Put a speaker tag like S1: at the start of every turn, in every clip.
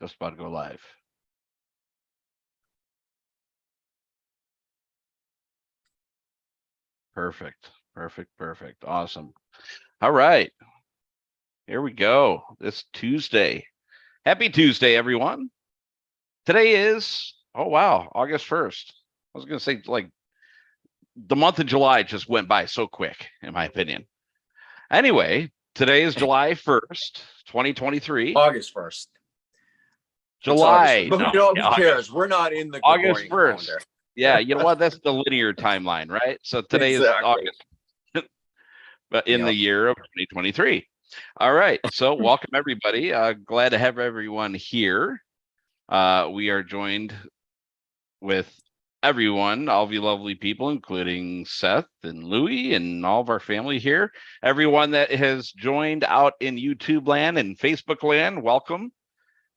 S1: Just about to go live. Perfect. Awesome. All right. Here we go. It's Tuesday. Happy Tuesday, everyone. Today is, oh, wow, August 1st. I was going to say, like, the month of July just went by so quick, in my opinion. Anyway, today is July 1st, 2023.
S2: August 1st.
S1: July.
S2: But who cares? We're not in the
S1: August 1st.
S2: calendar.
S1: Yeah, you know what? That's the linear timeline, right? So today is August, but in the year of 2023. All right. So welcome, everybody. Glad to have everyone here. We are joined with everyone, all of you lovely people, including Seth and Louie and all of our family here. Everyone that has joined out in YouTube land and Facebook land, welcome.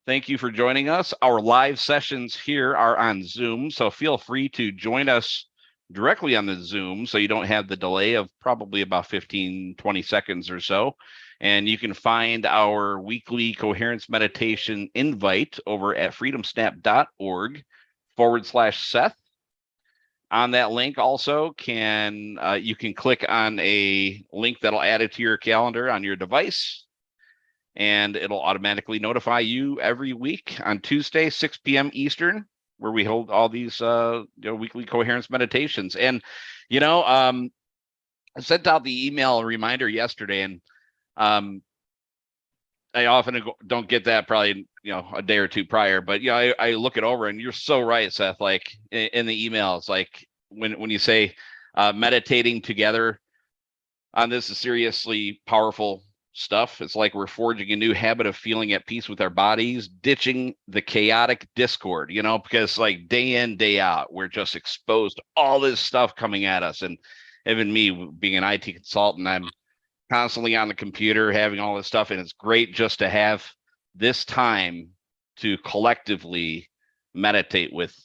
S1: Thank you for joining us. Our live sessions here are on Zoom, so feel free to join us directly on the Zoom so you don't have the delay of probably about 15, 20 seconds or so. And you can find our weekly Coherence Meditation invite over at freedomsnap.org/Seth. On that link also you can click on a link that'll add it to your calendar on your device, and it'll automatically notify you every week on Tuesday, 6 p.m. Eastern, where we hold all these weekly Coherence meditations. And I sent out the email reminder yesterday, and I often don't get that probably a day or two prior, but I look it over, and you're so right, Seth. Like in the email, it's like when you say meditating together on this is seriously powerful stuff. It's like we're forging a new habit of feeling at peace with our bodies, ditching the chaotic discord, because like day in, day out, we're just exposed to all this stuff coming at us. And even me being an IT consultant, I'm constantly on the computer having all this stuff. And it's great just to have this time to collectively meditate with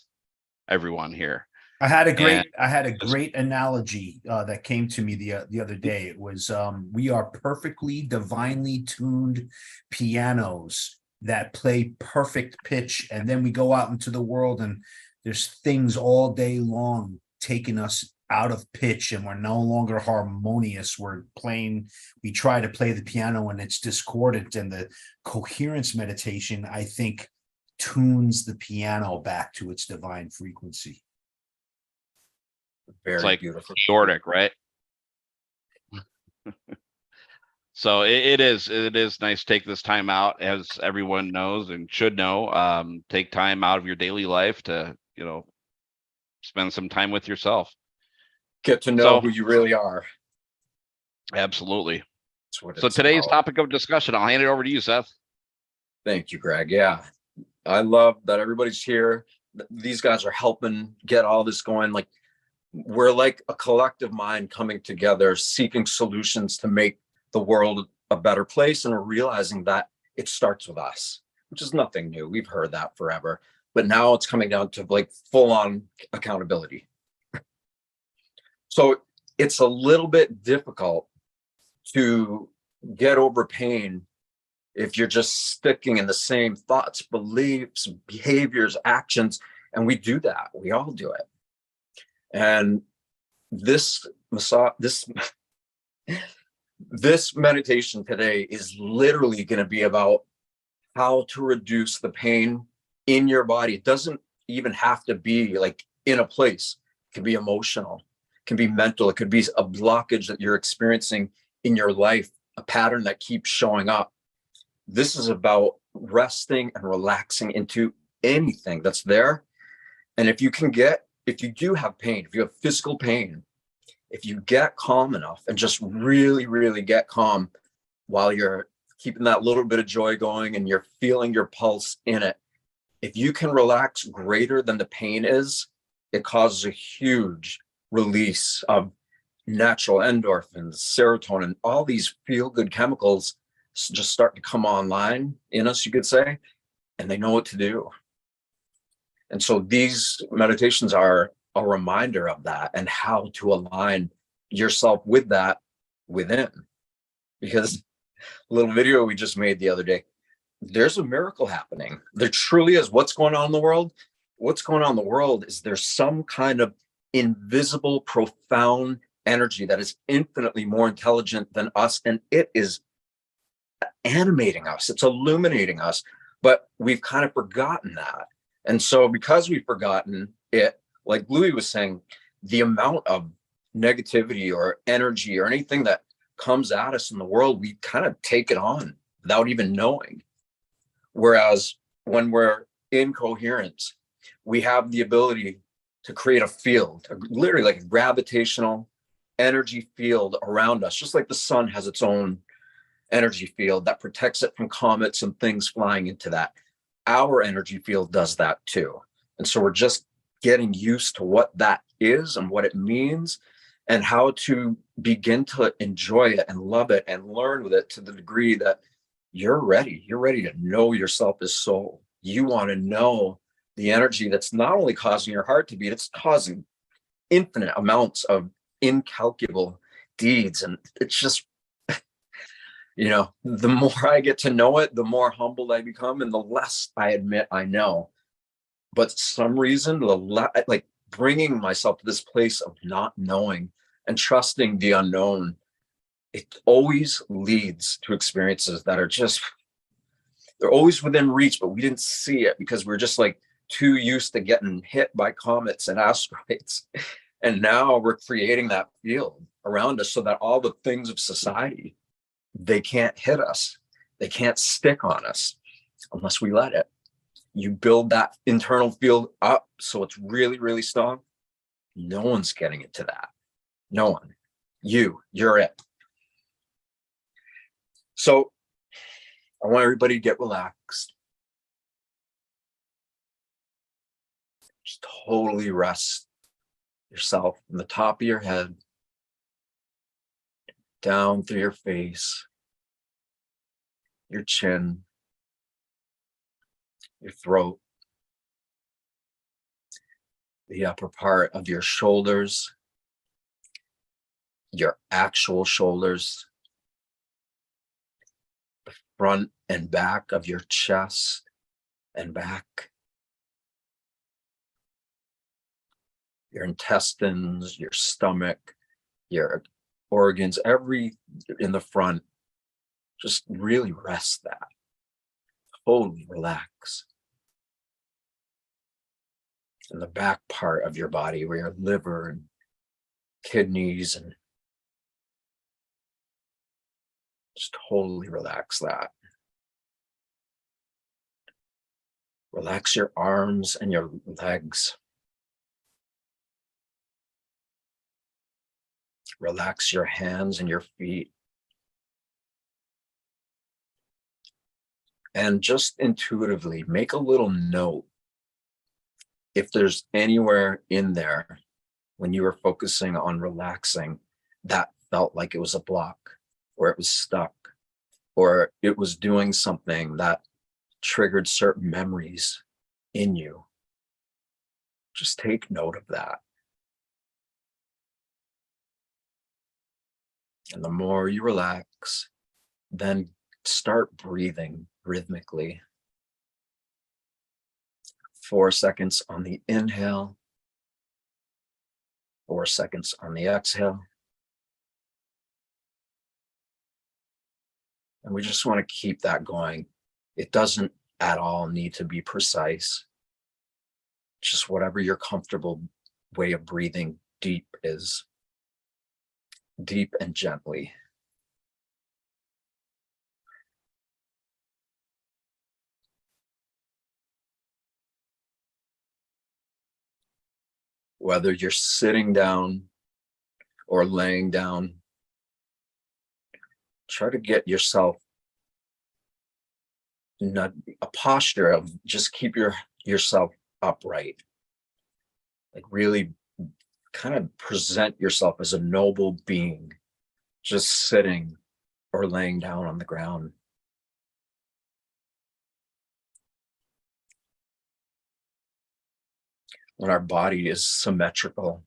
S1: everyone here.
S3: I had a great analogy that came to me the other day. It was we are perfectly divinely tuned pianos that play perfect pitch, and then we go out into the world and there's things all day long taking us out of pitch, and we're no longer harmonious. We try to play the piano and it's discordant, and the coherence meditation, I think, tunes the piano back to its divine frequency.
S1: It's like beautiful. Aortic, right? So it is nice to take this time out, as everyone knows and should know. Take time out of your daily life to spend some time with yourself.
S2: Get to know who you really are.
S1: Absolutely. So today's topic of discussion, I'll hand it over to you, Seth.
S2: Thank you, Greg. Yeah, I love that everybody's here. These guys are helping get all this going. Like, we're like a collective mind coming together, seeking solutions to make the world a better place. And we're realizing that it starts with us, which is nothing new. We've heard that forever, but now it's coming down to like full on accountability. So it's a little bit difficult to get over pain if you're just sticking in the same thoughts, beliefs, behaviors, actions. And we do that. We all do it. And this meditation today is literally going to be about how to reduce the pain in your body. It doesn't even have to be like in a place. It can be emotional, it can be mental, it could be a blockage that you're experiencing in your life, a pattern that keeps showing up. This is about resting and relaxing into anything that's there. And if you do have pain, if you have physical pain, if you get calm enough and just really, really get calm while you're keeping that little bit of joy going and you're feeling your pulse in it, if you can relax greater than the pain is, it causes a huge release of natural endorphins, serotonin, all these feel-good chemicals just start to come online in us, you could say, and they know what to do. And so these meditations are a reminder of that and how to align yourself with that within. Because a little video we just made the other day, there's a miracle happening. There truly is. What's going on in the world? What's going on in the world is there's some kind of invisible, profound energy that is infinitely more intelligent than us, and it is animating us. It's illuminating us, but we've kind of forgotten that. And so because we've forgotten it, like Louis was saying, the amount of negativity or energy or anything that comes at us in the world, we kind of take it on without even knowing. Whereas when we're in coherence, we have the ability to create a field, literally like a gravitational energy field around us, just like the sun has its own energy field that protects it from comets and things flying into that. Our energy field does that too. And so we're just getting used to what that is and what it means and how to begin to enjoy it and love it and learn with it to the degree that you're ready. You're ready to know yourself as soul. You want to know the energy that's not only causing your heart to beat, it's causing infinite amounts of incalculable deeds. And it's just, the more I get to know it, the more humbled I become and the less I admit I know. But some reason, like bringing myself to this place of not knowing and trusting the unknown, it always leads to experiences that are just, they're always within reach, but we didn't see it because we're just like too used to getting hit by comets and asteroids. And now we're creating that field around us so that all the things of society, they can't hit us. They can't stick on us unless we let it. You build that internal field up so it's really, really strong. No one's getting into that. No one. You're it. So I want everybody to get relaxed. Just totally rest yourself from the top of your head, down through your face, your chin, your throat, the upper part of your shoulders, your actual shoulders, the front and back of your chest and back, your intestines, your stomach, your organs, every in the front. Just really rest that. Totally relax. In the back part of your body where your liver and kidneys, and just totally relax that. Relax your arms and your legs. Relax your hands and your feet. And just intuitively make a little note if there's anywhere in there when you were focusing on relaxing that felt like it was a block, or it was stuck, or it was doing something that triggered certain memories in you. Just take note of that. And the more you relax, then start breathing rhythmically. 4 seconds on the inhale, 4 seconds on the exhale. And we just want to keep that going. It doesn't at all need to be precise. Just whatever your comfortable way of breathing deep is. Deep and gently. Whether you're sitting down or laying down, try to get yourself in a posture of just keep yourself upright. Like really kind of present yourself as a noble being, just sitting or laying down on the ground. When our body is symmetrical,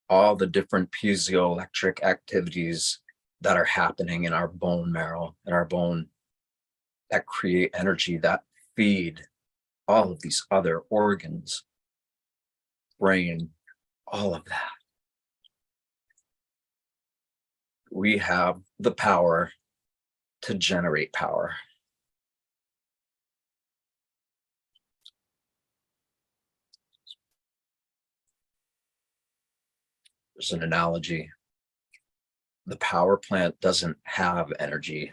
S2: all the different piezoelectric activities that are happening in our bone marrow and our bone that create energy that feed all of these other organs, brain, all of that. We have the power to generate power. There's an analogy. The power plant doesn't have energy.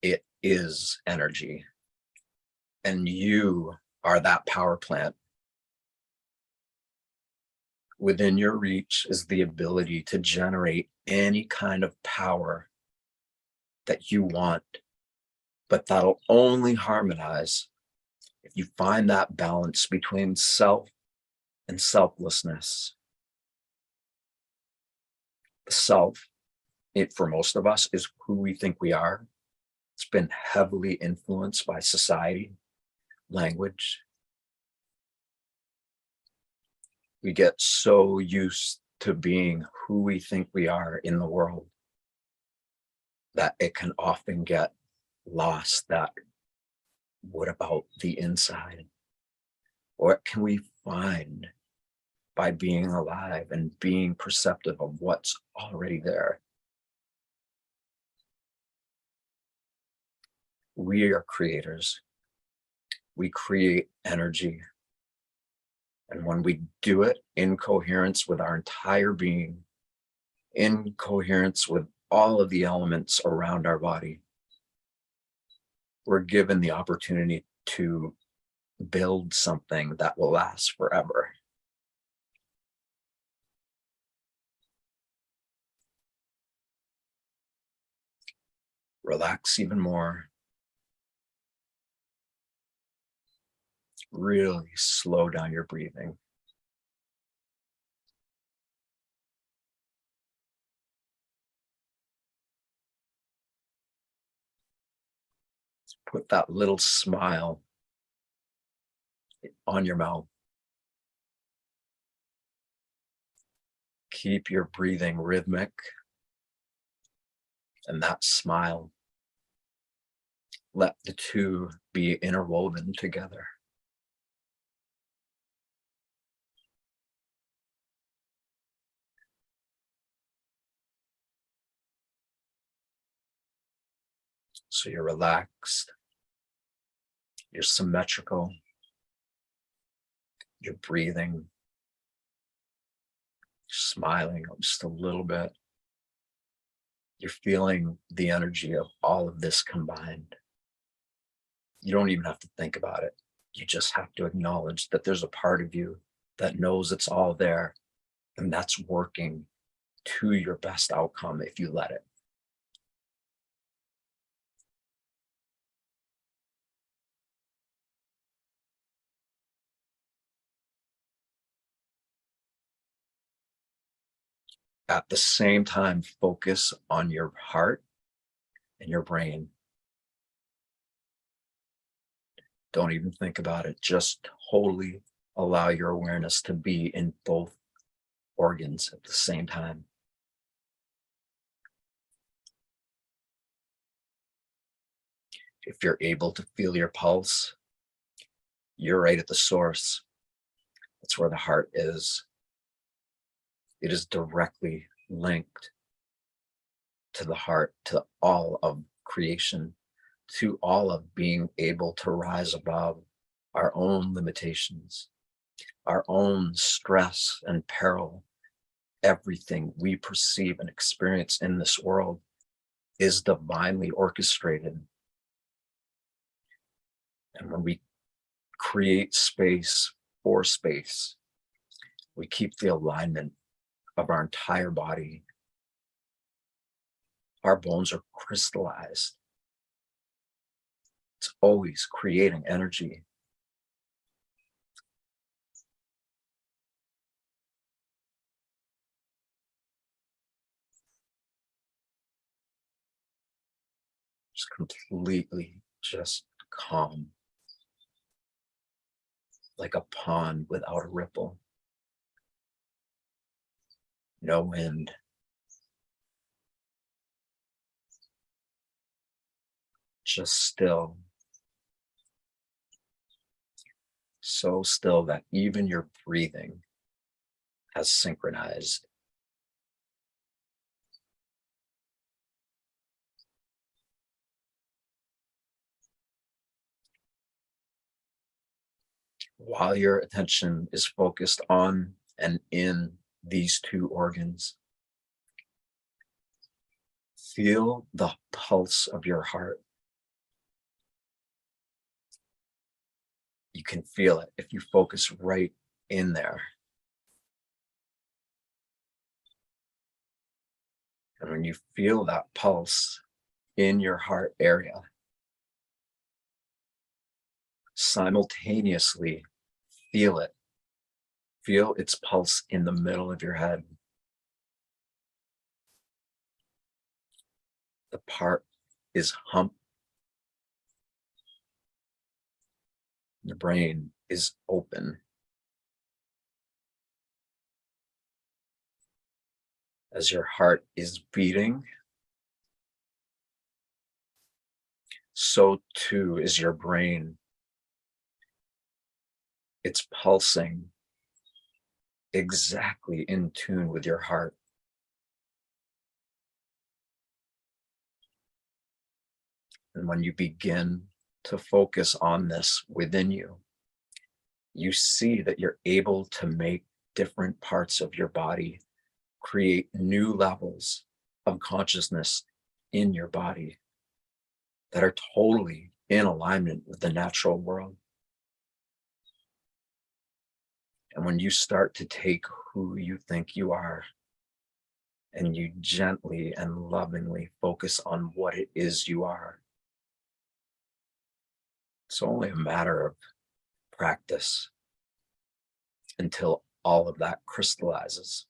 S2: It is energy. And you are that power plant. Within your reach is the ability to generate any kind of power that you want, but that'll only harmonize if you find that balance between self and selflessness. The self, for most of us, is who we think we are. It's been heavily influenced by society, language. We get so used to being who we think we are in the world that it can often get lost that, what about the inside? What can we find by being alive and being perceptive of what's already there? We are creators. We create energy. And when we do it in coherence with our entire being, in coherence with all of the elements around our body, we're given the opportunity to build something that will last forever. Relax even more. Really slow down your breathing. Put that little smile on your mouth. Keep your breathing rhythmic. And that smile, let the two be interwoven together. So you're relaxed, you're symmetrical, you're breathing, you're smiling just a little bit. You're feeling the energy of all of this combined. You don't even have to think about it. You just have to acknowledge that there's a part of you that knows it's all there, and that's working to your best outcome if you let it. At the same time, focus on your heart and your brain. Don't even think about it. Just wholly allow your awareness to be in both organs at the same time. If you're able to feel your pulse, you're right at the source. That's where the heart is. It is directly linked to the heart, to all of creation, to all of being able to rise above our own limitations, our own stress and peril. Everything we perceive and experience in this world is divinely orchestrated. And when we create space for space, we keep the alignment of our entire body. Our bones are crystallized. It's always creating energy. Just completely just calm. Like a pond without a ripple. No wind. just still. So still that even your breathing has synchronized. While your attention is focused on and in these two organs, feel the pulse of your heart. You can feel it if you focus right in there. And when you feel that pulse in your heart area, simultaneously feel it. Feel its pulse in the middle of your head. The part is hump. The brain is open. As your heart is beating, so too is your brain. It's pulsing exactly in tune with your heart. And when you begin to focus on this within you, you see that you're able to make different parts of your body create new levels of consciousness in your body that are totally in alignment with the natural world. And when you start to take who you think you are and you gently and lovingly focus on what it is you are, it's only a matter of practice until all of that crystallizes.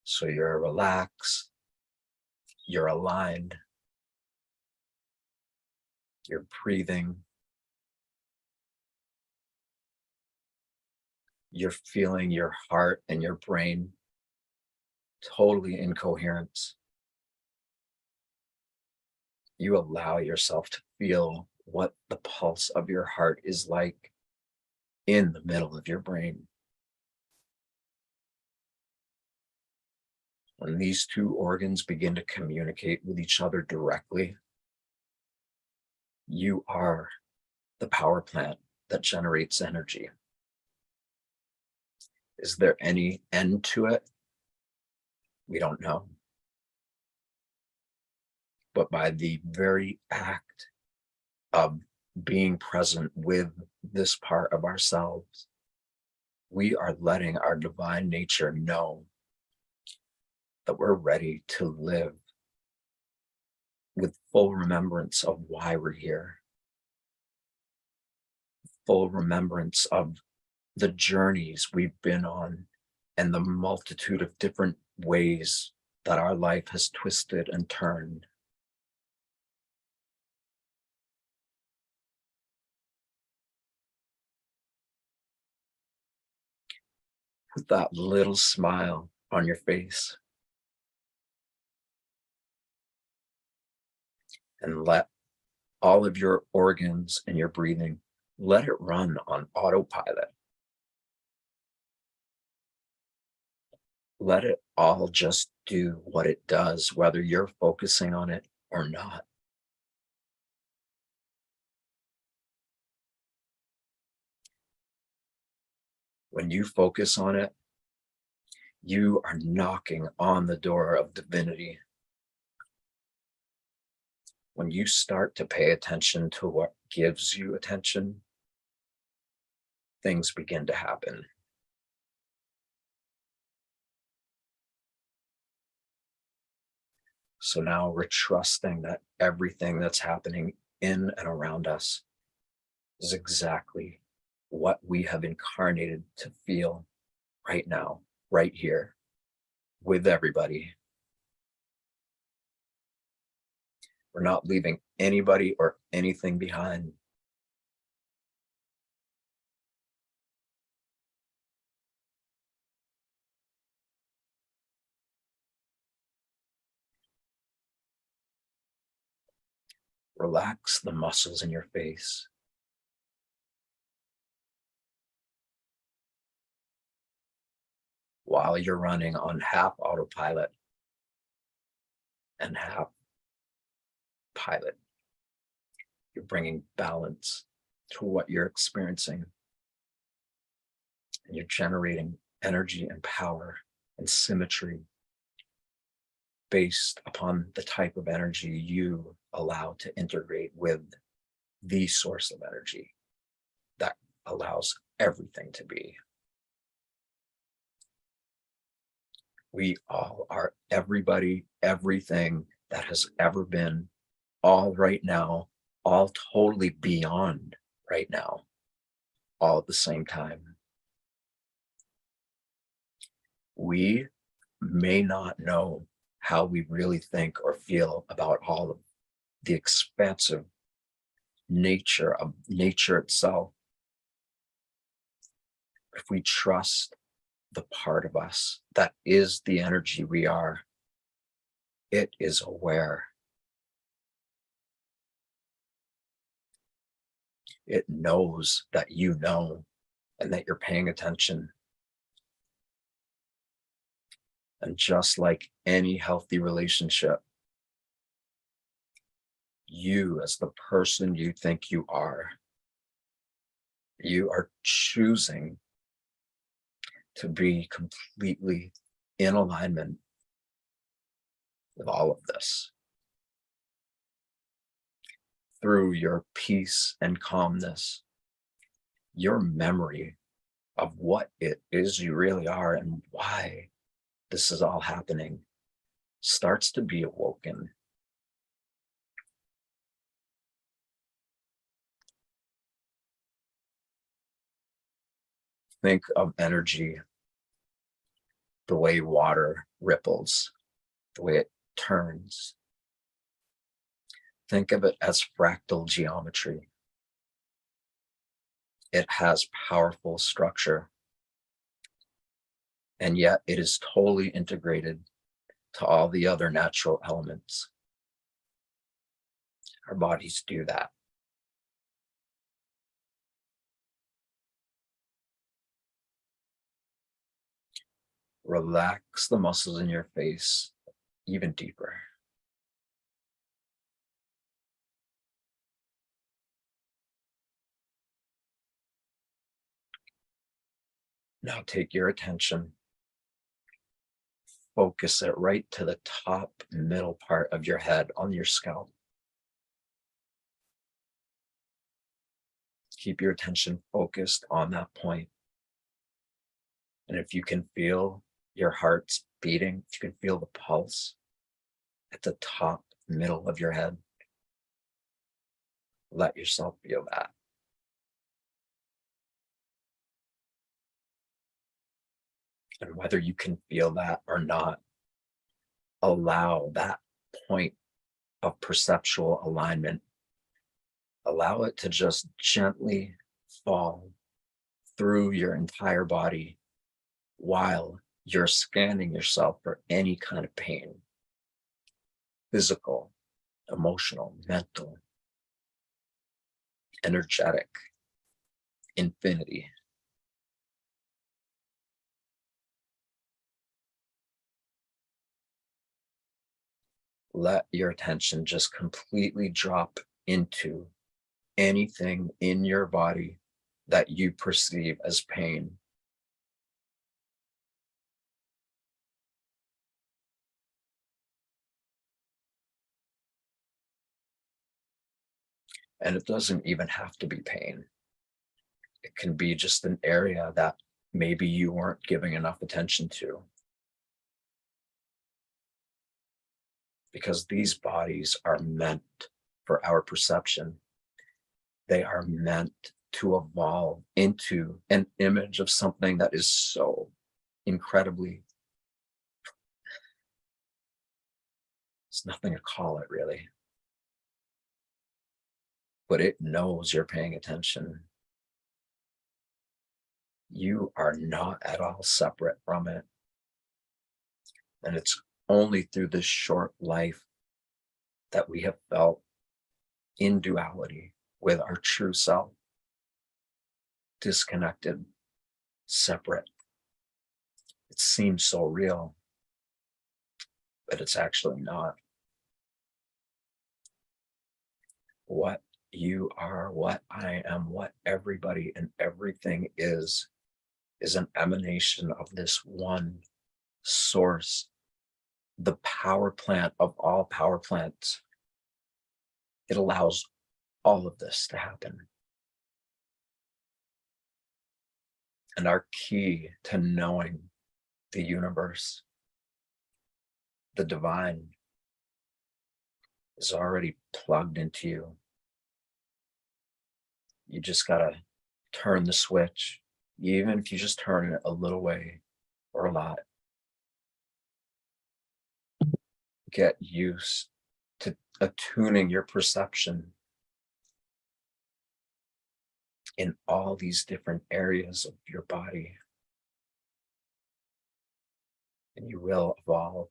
S2: So you're relaxed, you're aligned, you're breathing, you're feeling your heart and your brain totally in coherence. You allow yourself to feel what the pulse of your heart is like in the middle of your brain. When these two organs begin to communicate with each other directly, you are the power plant that generates energy. Is there any end to it? We don't know. But by the very act of being present with this part of ourselves, we are letting our divine nature know that we're ready to live with full remembrance of why we're here, full remembrance of the journeys we've been on and the multitude of different ways that our life has twisted and turned. With that little smile on your face, and let all of your organs and your breathing, let it run on autopilot. Let it all just do what it does, whether you're focusing on it or not. When you focus on it, you are knocking on the door of divinity. When you start to pay attention to what gives you attention, things begin to happen. So now we're trusting that everything that's happening in and around us is exactly what we have incarnated to feel right now, right here, with everybody. We're not leaving anybody or anything behind. Relax the muscles in your face. While you're running on half autopilot and half pilot, you're bringing balance to what you're experiencing. And you're generating energy and power and symmetry based upon the type of energy you allow to integrate with the source of energy that allows everything to be. We all are everybody, everything that has ever been, all right now, all totally beyond right now, all at the same time. We may not know how we really think or feel about all of the expansive nature of nature itself. If we trust the part of us that is the energy we are, it is aware. It knows that you know and that you're paying attention. And just like any healthy relationship, you, as the person you think you are choosing to be completely in alignment with all of this. Through your peace and calmness, your memory of what it is you really are and why this is all happening starts to be awoken. Think of energy the way water ripples, the way it turns. Think of it as fractal geometry. It has powerful structure, and yet it is totally integrated to all the other natural elements. Our bodies do that. Relax the muscles in your face even deeper. Now take your attention, focus it right to the top middle part of your head on your scalp. Keep your attention focused on that point. And if you can feel your heart's beating, if you can feel the pulse at the top middle of your head, let yourself feel that. And whether you can feel that or not, allow that point of perceptual alignment, allow it to just gently fall through your entire body while you're scanning yourself for any kind of pain, physical, emotional, mental, energetic, infinity. Let your attention just completely drop into anything in your body that you perceive as pain. And it doesn't even have to be pain. It can be just an area that maybe you weren't giving enough attention to. Because these bodies are meant for our perception. They are meant to evolve into an image of something that is so incredibly, it's nothing to call it really, but it knows you're paying attention. You are not at all separate from it. And it's only through this short life that we have felt in duality with our true self, disconnected, separate. It seems so real, but it's actually not. What you are, what I am, what everybody and everything is an emanation of this one source, the power plant of all power plants. It allows all of this to happen. And our key to knowing the universe, the divine, is already plugged into you. You just got to turn the switch, even if you just turn it a little way or a lot. Get used to attuning your perception in all these different areas of your body. And you will evolve.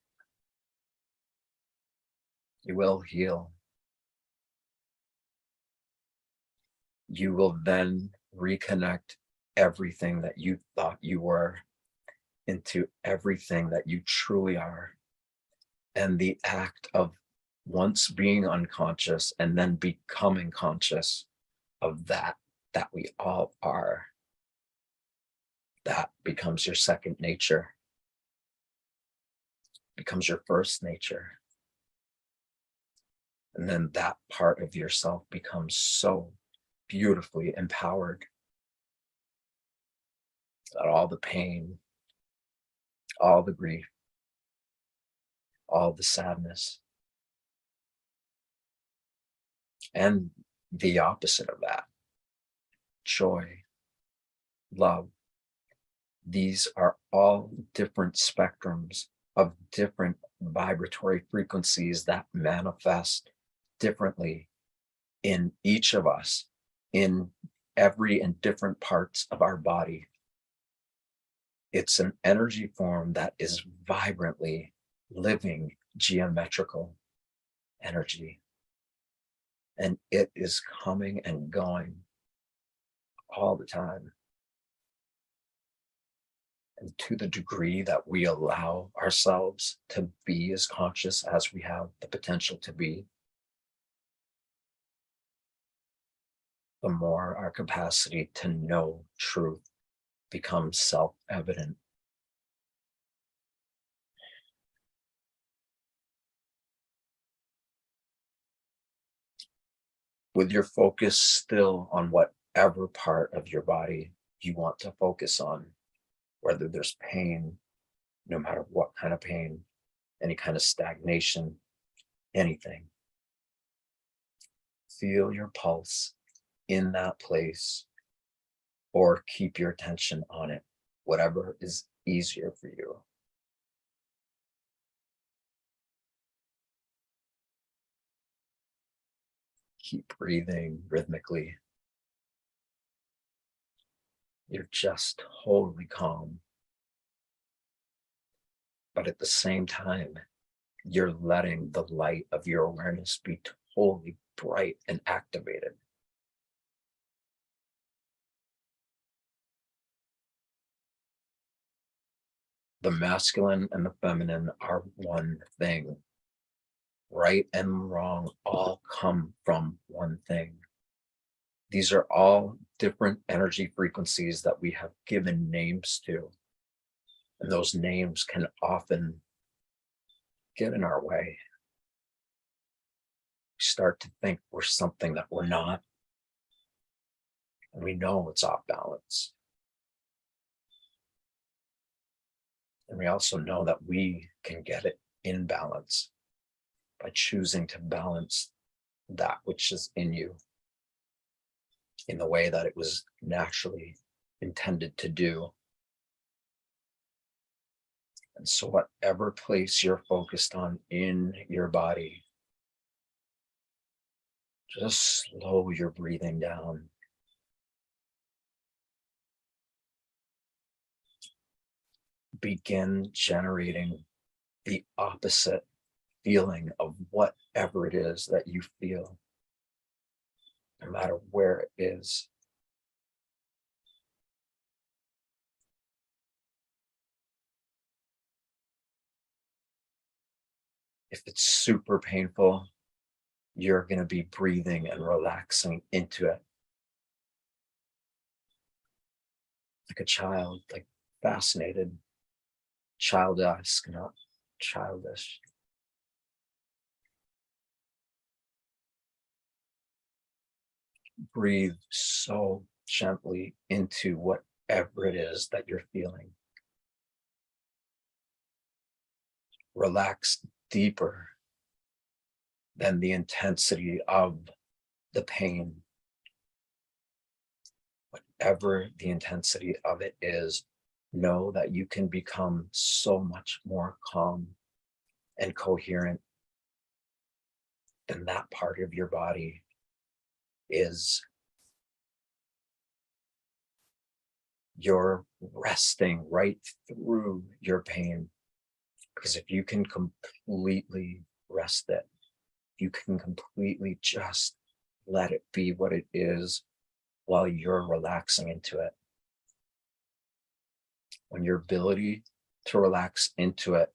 S2: You will heal. You will then reconnect everything that you thought you were into everything that you truly are. And the act of once being unconscious and then becoming conscious of that we all are, that becomes your second nature, becomes your first nature. And then that part of yourself becomes so beautifully empowered that all the pain, all the grief, all the sadness, and the opposite of that, joy, love, these are all different spectrums of different vibratory frequencies that manifest differently in each of us, in every and different parts of our body. It's an energy form that is vibrantly living geometrical energy. And it is coming and going all the time. And to the degree that we allow ourselves to be as conscious as we have the potential to be, the more our capacity to know truth becomes self-evident. With your focus still on whatever part of your body you want to focus on, whether there's pain, no matter what kind of pain, any kind of stagnation, anything. Feel your pulse in that place, or keep your attention on it, whatever is easier for you. Keep breathing rhythmically. You're just totally calm. But at the same time, you're letting the light of your awareness be totally bright and activated. The masculine and the feminine are one thing. Right and wrong all come from one thing. These are all different energy frequencies that we have given names to. And those names can often get in our way. We start to think we're something that we're not. And we know it's off balance. And we also know that we can get it in balance by choosing to balance that which is in you in the way that it was naturally intended to do. And so whatever place you're focused on in your body, just slow your breathing down. Begin generating the opposite feeling of whatever it is that you feel. no matter where it is. If it's super painful, you're going to be breathing and relaxing into it. Like a child, like fascinated, childish, not childish. Breathe so gently into whatever it is that you're feeling. Relax deeper than the intensity of the pain. Whatever the intensity of it is, know that you can become so much more calm and coherent than that part of your body is. You're resting right through your pain, because if you can completely rest it, you can completely just let it be what it is while you're relaxing into it. When your ability to relax into it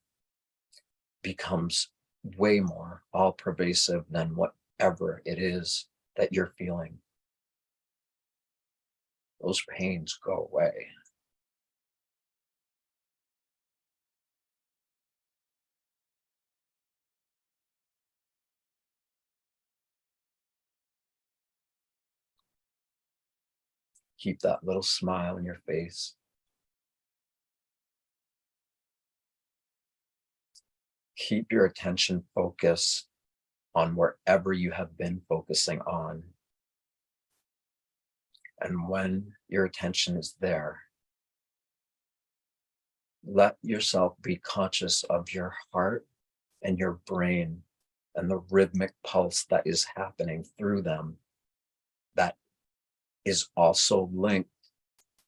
S2: becomes way more all pervasive than whatever it is that you're feeling, those pains go away. Keep that little smile on your face. Keep your attention focused on wherever you have been focusing on. And when your attention is there, let yourself be conscious of your heart and your brain and the rhythmic pulse that is happening through them, that is also linked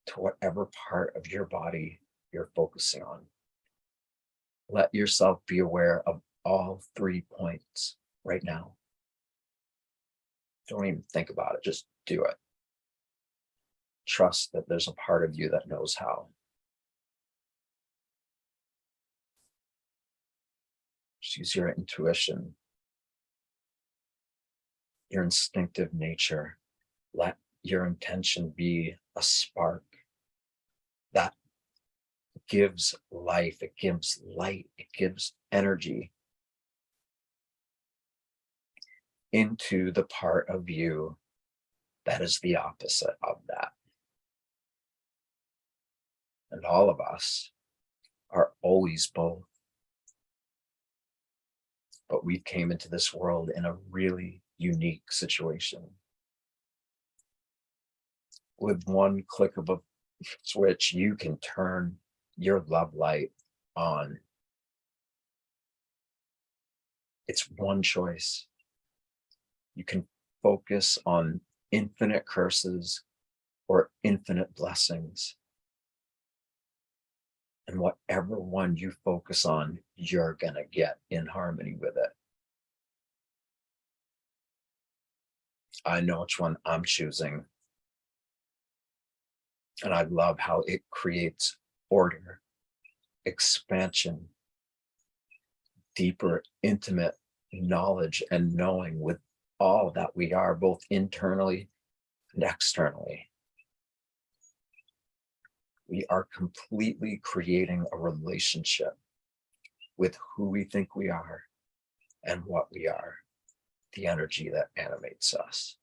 S2: to whatever part of your body you're focusing on. Let yourself be aware of all 3 points right now. Don't even think about it, just do it. Trust that there's a part of you that knows how. Just use your intuition, your instinctive nature. Let your intention be a spark that gives life, it gives light, it gives energy into the part of you that is the opposite of that. And all of us are always both. But we came into this world in a really unique situation. With one click of a switch, you can turn your love light on. It's one choice. You can focus on infinite curses or infinite blessings. And whatever one you focus on, you're going to get in harmony with it. I know which one I'm choosing. And I love how it creates order, expansion, deeper, intimate knowledge and knowing with all that we are, both internally and externally. We are completely creating a relationship with who we think we are and what we are, the energy that animates us.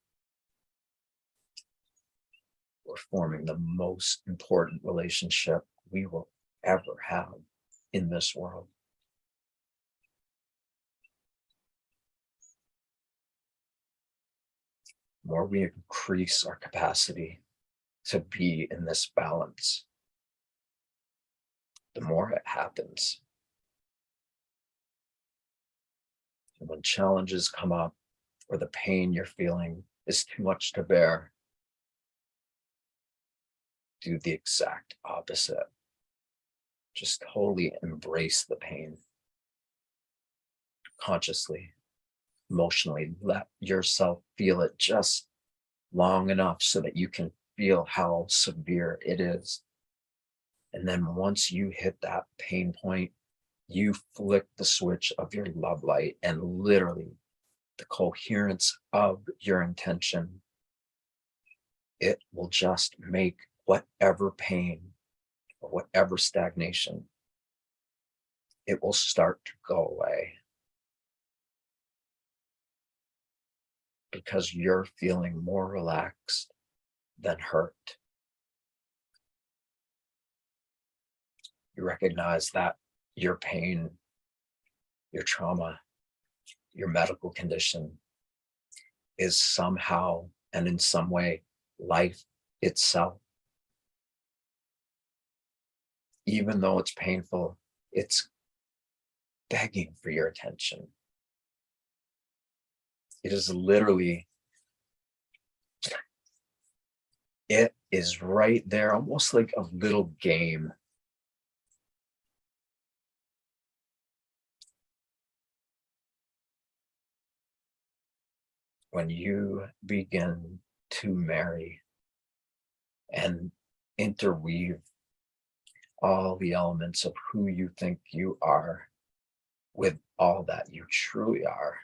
S2: We're forming the most important relationship we will ever have in this world. The more we increase our capacity to be in this balance, the more it happens. And when challenges come up or the pain you're feeling is too much to bear, do the exact opposite. Just totally embrace the pain. Consciously, emotionally, let yourself feel it just long enough so that you can feel how severe it is. And then once you hit that pain point, you flick the switch of your love light, and literally the coherence of your intention, it will just make whatever pain or whatever stagnation, it will start to go away. Because you're feeling more relaxed than hurt. You recognize that your pain, your trauma, your medical condition is somehow and in some way life itself. Even though it's painful, it's begging for your attention. It is literally, it is right there, almost like a little game. When you begin to marry and interweave all the elements of who you think you are with all that you truly are,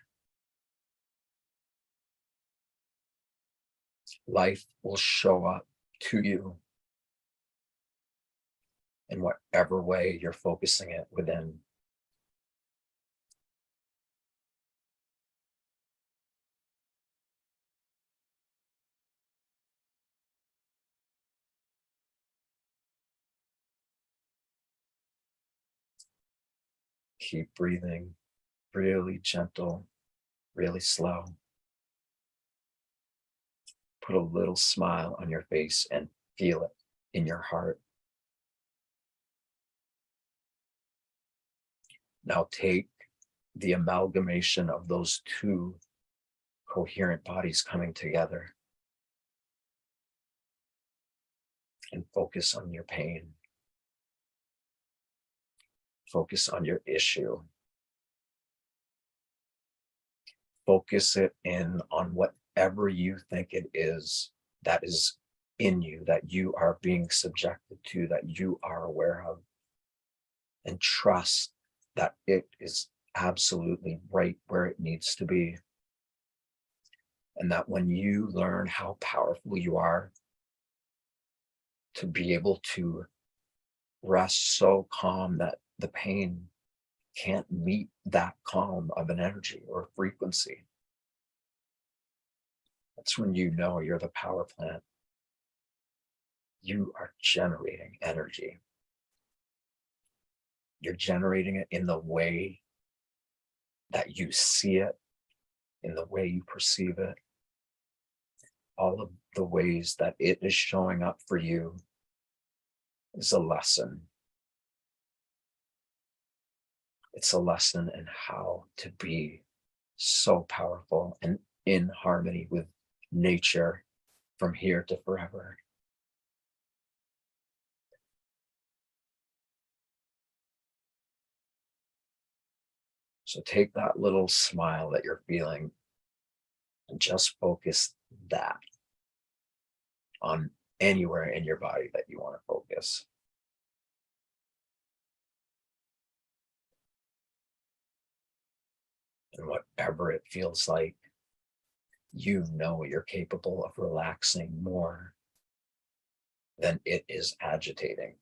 S2: life will show up to you in whatever way you're focusing it within. Keep breathing really gentle, really slow. Put a little smile on your face and feel it in your heart. Now take the amalgamation of those two coherent bodies coming together and focus on your pain. Focus on your issue. Focus it in on whatever you think it is that is in you, that you are being subjected to, that you are aware of, and trust that it is absolutely right where it needs to be. And that when you learn how powerful you are to be able to rest so calm that the pain can't meet that calm of an energy or frequency, that's when you know you're the power plant. You are generating energy. You're generating it in the way that you see it, in the way you perceive it. All of the ways that it is showing up for you is a lesson. It's a lesson in how to be so powerful and in harmony with nature from here to forever. So take that little smile that you're feeling and just focus that on anywhere in your body that you want to focus. And whatever it feels like, you know you're capable of relaxing more than it is agitating.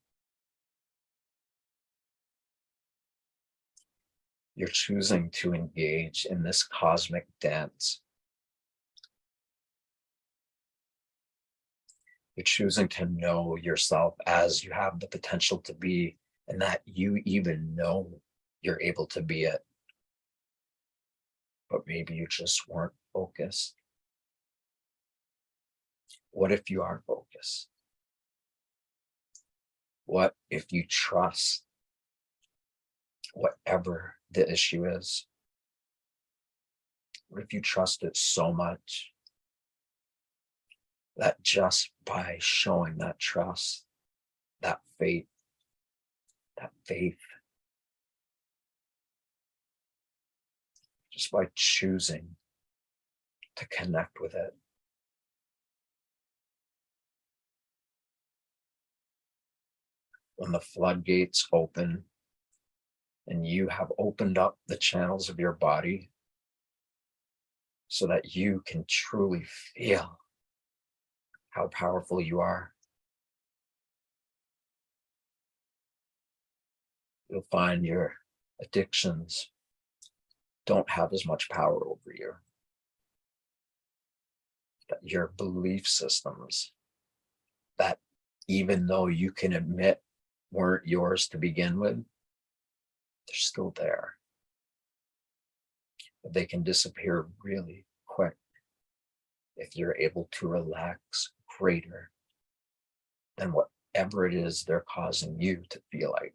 S2: You're choosing to engage in this cosmic dance. You're choosing to know yourself as you have the potential to be, and that you even know you're able to be it. But maybe you just weren't focused. What if you are focused? What if you trust whatever the issue is? What if you trust it so much that just by showing that trust, that faith, just by choosing to connect with it, when the floodgates open and you have opened up the channels of your body so that you can truly feel how powerful you are. You'll find your addictions don't have as much power over you. That your belief systems, that even though you can admit weren't yours to begin with, they're still there. But they can disappear really quick if you're able to relax greater than whatever it is they're causing you to feel like.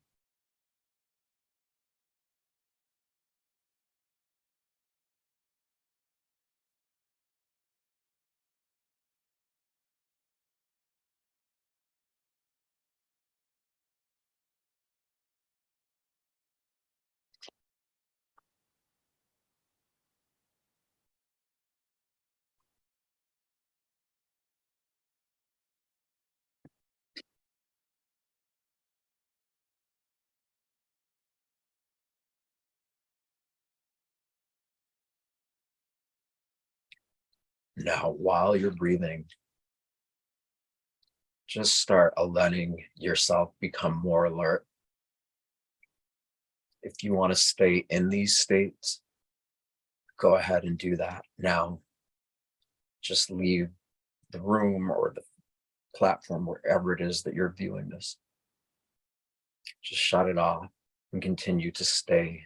S2: Now, while you're breathing, just start letting yourself become more alert. If you want to stay in these states, go ahead and do that now. Just leave the room or the platform, wherever it is that you're viewing this. Just shut it off and continue to stay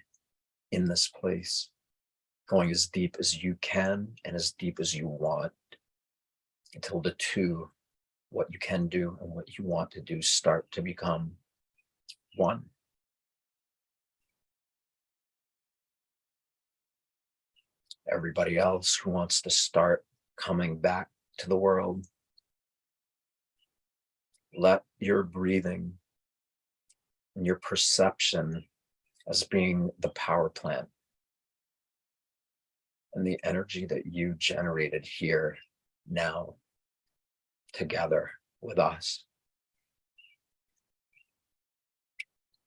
S2: in this place, going as deep as you can and as deep as you want until the two, what you can do and what you want to do, start to become one. Everybody else who wants to start coming back to the world, let your breathing and your perception as being the power plant and the energy that you generated here now together with us.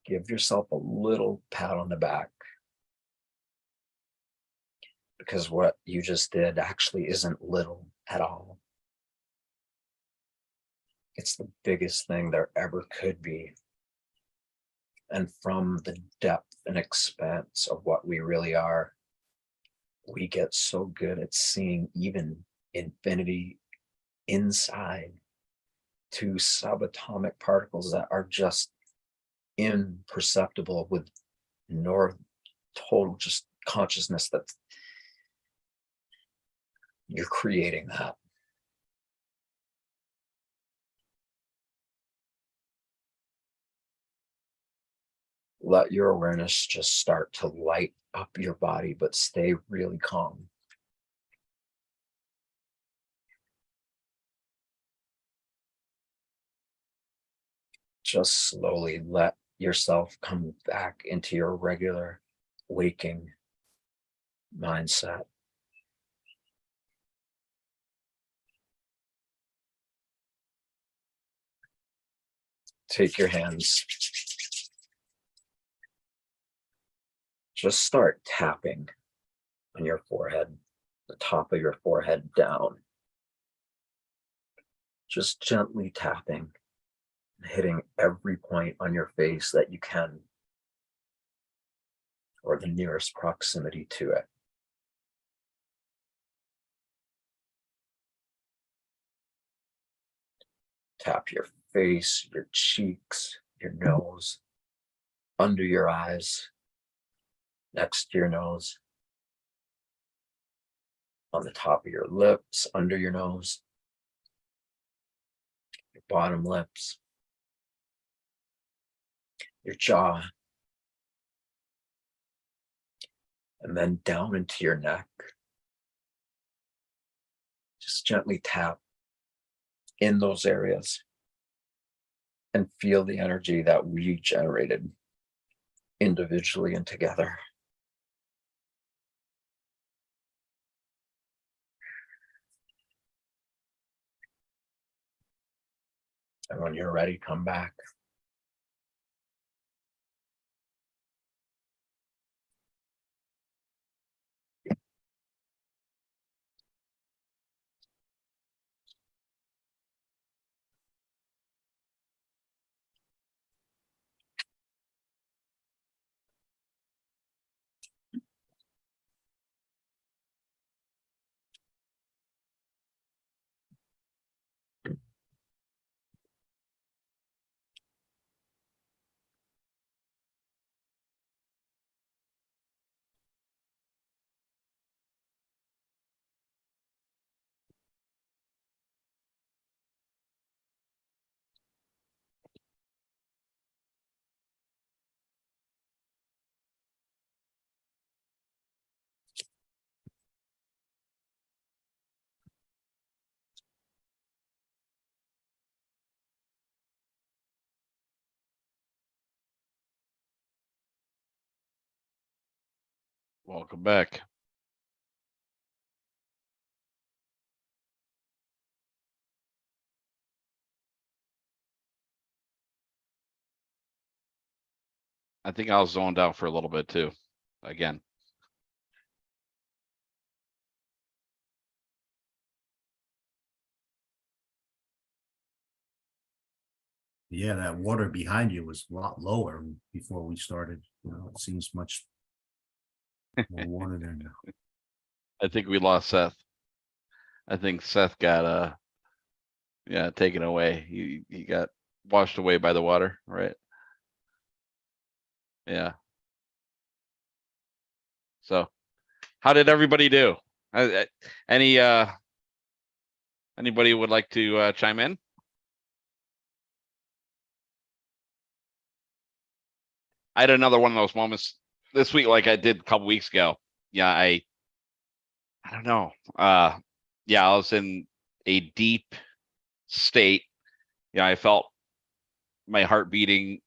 S2: Give yourself a little pat on the back, because what you just did actually isn't little at all. It's the biggest thing there ever could be. And from the depth and expanse of what we really are, we get so good at seeing even infinity inside to subatomic particles that are just imperceptible with nor total just consciousness that you're creating that. Let your awareness just start to light up your body, but stay really calm. Just slowly let yourself come back into your regular waking mindset. Take your hands. Just start tapping on your forehead, the top of your forehead down. Just gently tapping, hitting every point on your face that you can, or the nearest proximity to it. Tap your face, your cheeks, your nose, under your eyes, next to your nose, on the top of your lips, under your nose, your bottom lips, your jaw, and then down into your neck. Just gently tap in those areas and feel the energy that we generated individually and together. And when you're ready, come back.
S1: Welcome back. I think I was zoned out for a little bit too. Again.
S3: Yeah, that water behind you was a lot lower before we started. You know, it seems much more water there now.
S1: I think we lost Seth. I think Seth got yeah, taken away. He got washed away by the water, right? Yeah. So how did everybody do? Any anybody would like to chime in? I had another one of those moments this week, like I did a couple weeks ago. Yeah, I don't know. Yeah, I was in a deep state. Yeah, I felt my heart beating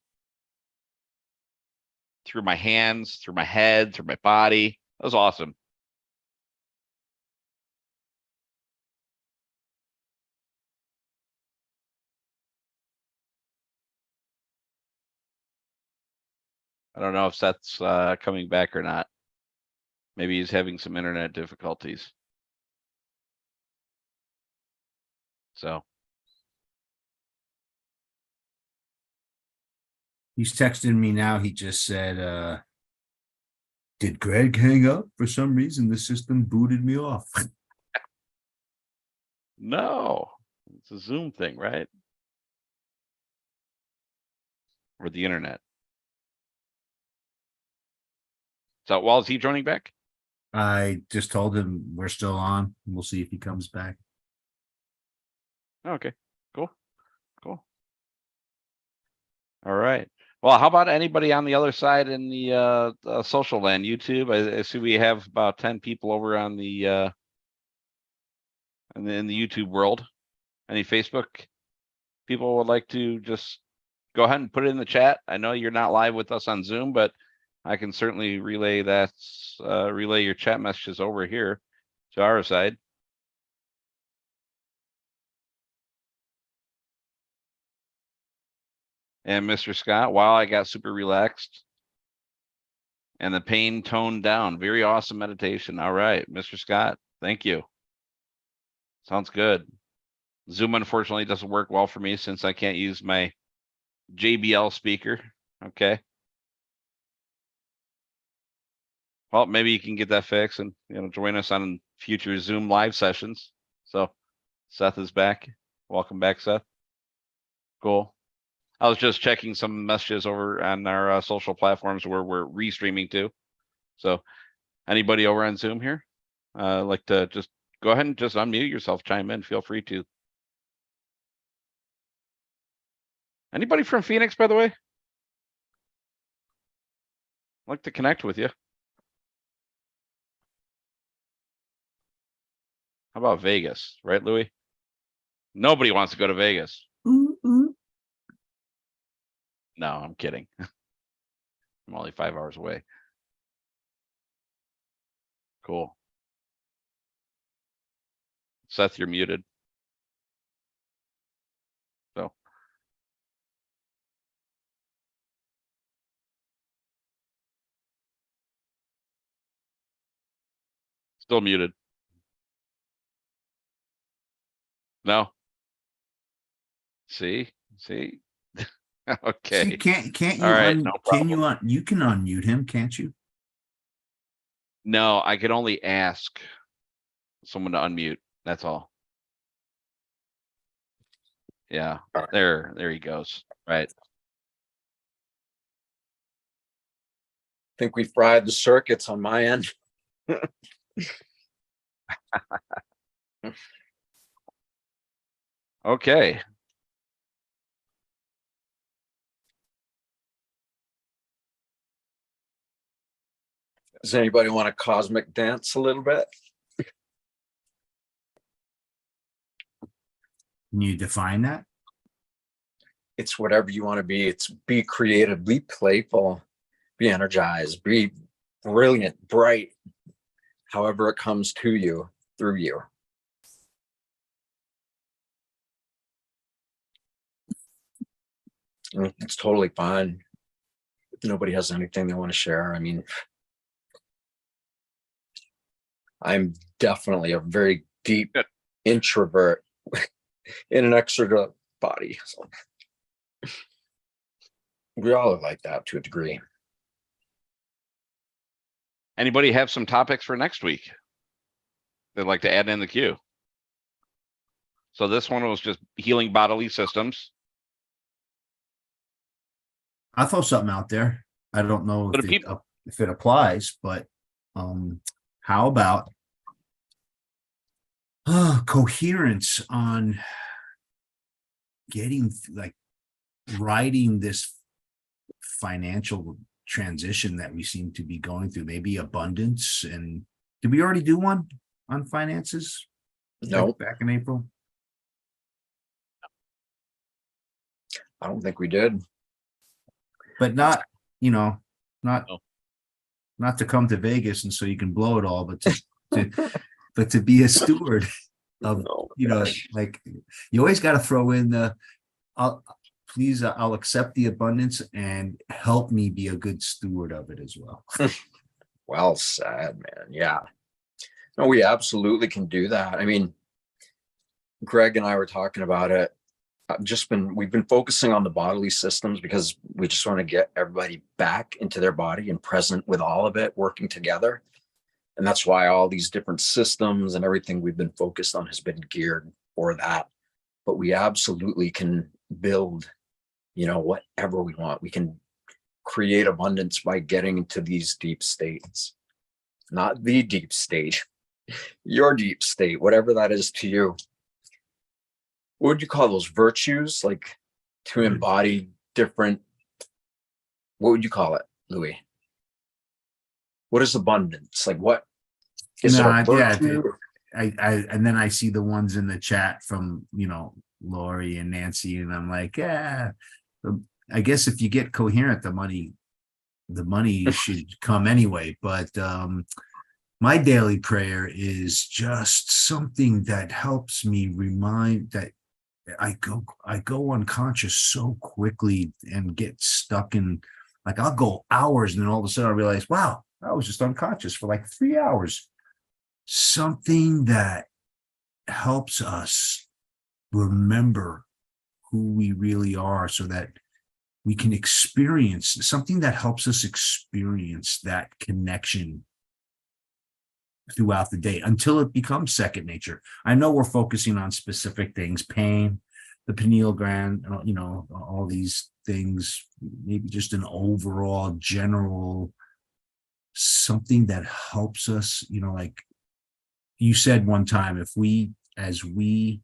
S1: through my hands, through my head, through my body. That was awesome. I don't know if Seth's coming back or not. Maybe he's having some internet difficulties. So
S3: He's texting me now. He just said, did Greg hang up? For some reason, the system booted me off.
S1: no, it's a Zoom thing, right? Or the internet. So, well, is he joining back?
S3: I just told him we're still on. We'll see if he comes back.
S1: Okay, cool. Cool. All right. Well, how about anybody on the other side in the social land, YouTube? I see we have about 10 people over on the in the YouTube world. Any Facebook people would like to just go ahead and put it in the chat? I know you're not live with us on Zoom, but I can certainly relay that relay your chat messages over here to our side. And Mr. Scott, wow, I got super relaxed and the pain toned down. Very awesome meditation. All right, Mr. Scott, thank you. Sounds good. Zoom unfortunately doesn't work well for me since I can't use my JBL speaker. Okay. Well, maybe you can get that fixed and join us on future Zoom live sessions. So Seth is back. Welcome back, Seth. Cool. I was just checking some messages over on our social platforms where we're restreaming to. So anybody over on Zoom here, like to just go ahead and just unmute yourself, chime in, feel free to. Anybody from Phoenix, by the way? I'd like to connect with you. How about Vegas, right, Louis? Nobody wants to go to Vegas.
S3: Mm-mm.
S1: No, I'm kidding. I'm only 5 hours away. Cool. Seth, you're muted. So. Still muted. No. See? Okay.
S3: See, can't you
S1: All right, no
S3: can
S1: problem.
S3: you can unmute him, can't you?
S1: No, I could only ask someone to unmute. That's all. Yeah, there he goes. Right.
S2: Think we fried the circuits on my end.
S1: Okay.
S2: Does anybody want to cosmic dance a little bit?
S3: Can you define that?
S2: It's whatever you want to be. It's be creative, be playful, be energized, be brilliant, bright, however it comes to you, through you. It's totally fine if nobody has anything they want to share. I mean, I'm definitely a very deep introvert in an extrovert body. So we all are like that to a degree.
S1: Anybody have some topics for next week they'd like to add in the queue? So this one was just healing bodily systems.
S3: I'll throw something out there. I don't know
S1: But
S3: if it applies, but how about coherence on getting, like, riding this financial transition that we seem to be going through, maybe abundance. And did we already do one on finances?
S2: No,
S3: Back in April?
S2: I don't think we did.
S3: But not, not
S1: No.
S3: not to come to Vegas and so you can blow it all, but but to be a steward of,
S2: No,
S3: like, you always got to throw in the, I'll accept the abundance and help me be a good steward of it as well.
S2: well said, man. Yeah. No, we absolutely can do that. I mean, Greg and I were talking about it. We've been focusing on the bodily systems because we just want to get everybody back into their body and present with all of it working together. And that's why all these different systems and everything we've been focused on has been geared for that. But we absolutely can build, whatever we want. We can create abundance by getting into these deep states. Not the deep state, your deep state, whatever that is to you. What would you call those virtues? Like, to embody different, what would you call it, Louis? What is abundance? Like, what is it? A virtue?
S3: And then I see the ones in the chat from, Lori and Nancy, and I'm like, yeah, I guess if you get coherent, the money should come anyway. But my daily prayer is just something that helps me remind that I go unconscious so quickly and get stuck in, like, I'll go hours and then all of a sudden I realize, wow, I was just unconscious for like 3 hours. Something that helps us remember who we really are so that we can experience something that helps us experience that connection throughout the day until it becomes second nature. I know we're focusing on specific things, pain, the pineal gland, all these things, maybe just an overall general something that helps us, like you said one time, as we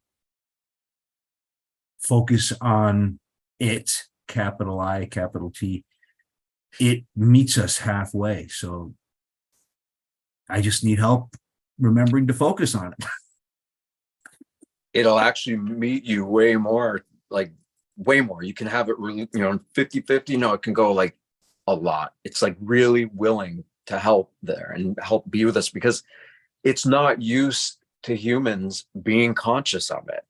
S3: focus on it, capital I, capital T, it meets us halfway. So I just need help remembering to focus on it.
S2: It'll actually meet you way more. You can have it really, 50-50. No, it can go like a lot. It's like really willing to help there and help be with us, because it's not used to humans being conscious of it.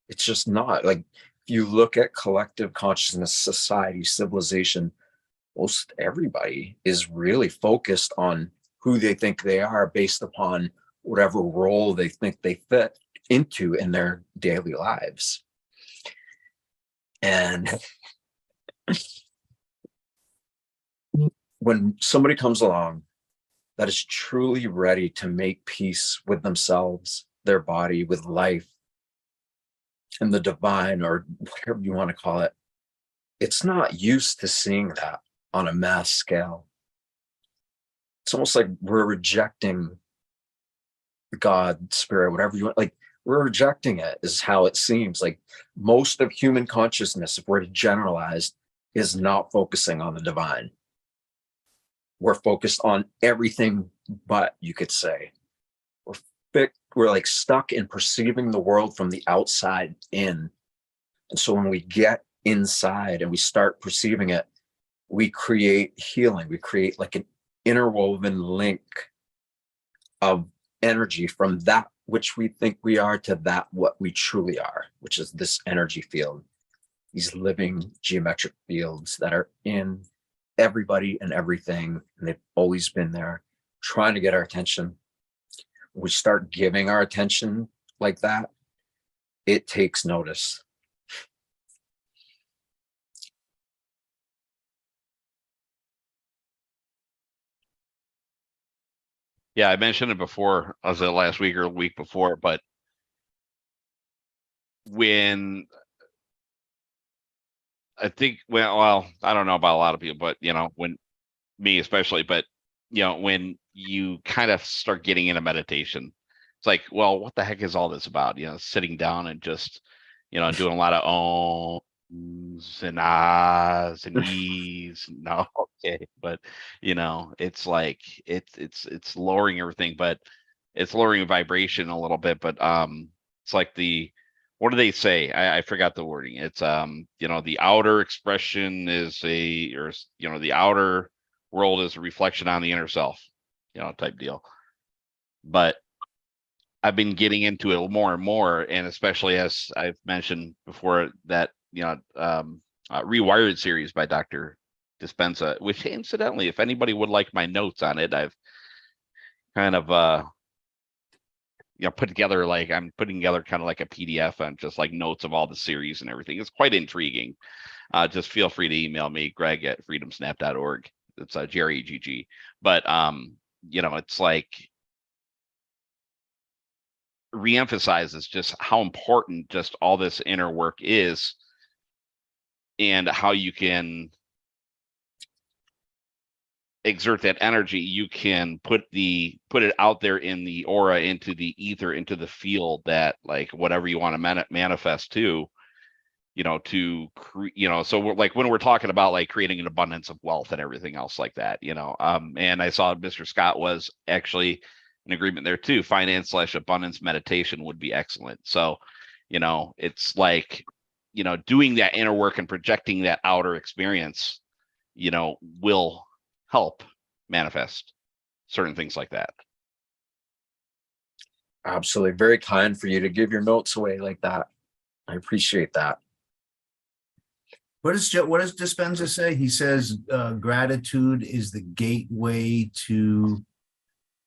S2: It's just not. Like, if you look at collective consciousness, society, civilization, most everybody is really focused on who they think they are based upon whatever role they think they fit into in their daily lives. And when somebody comes along that is truly ready to make peace with themselves, their body, with life, and the divine, or whatever you want to call it, it's not used to seeing that on a mass scale. It's almost like we're rejecting God, spirit, whatever you want. Like, we're rejecting it, is how it seems. Like, most of human consciousness, if we're to generalize, is not focusing on the divine. We're focused on everything but, you could say. We're like stuck in perceiving the world from the outside in. And so when we get inside and we start perceiving it, we create healing. We create like an interwoven link of energy from that which we think we are to that what we truly are, which is this energy field, these living geometric fields that are in everybody and everything, and they've always been there, trying to get our attention. We start giving our attention like that, it takes notice.
S1: Yeah, I mentioned it before. Was it last week or the week before? But when I think, well, I don't know about a lot of people, but when me especially, but when you kind of start getting into meditation, it's like, well, what the heck is all this about? Sitting down and just, doing a lot of ohs and ahs and e's. No, okay, but it's like it's lowering everything, but it's lowering vibration a little bit. But it's like what do they say? I forgot the wording. It's the outer expression is the outer world is a reflection on the inner self, type deal. But I've been getting into it more and more, and especially as I've mentioned before, that Rewired series by Dr. Dispenza, which incidentally, if anybody would like my notes on it, I've kind of put together, like I'm putting together kind of like a PDF on just like notes of all the series and everything. It's quite intriguing. Just feel free to email me, greg@freedomsnap.org. It's GREGG. But it's like reemphasizes just how important just all this inner work is, and how you can exert that energy. You can put it out there in the aura, into the ether, into the field, that like whatever you want to manifest to, so we're like, when we're talking about like creating an abundance of wealth and everything else like that, and I saw Mr. Scott was actually in agreement there too. Finance/abundance meditation would be excellent. So, it's like, doing that inner work and projecting that outer experience, will help manifest certain things like that.
S2: Absolutely. Very kind for you to give your notes away like that. I appreciate that.
S3: What does Dispenza say? He says gratitude is the gateway to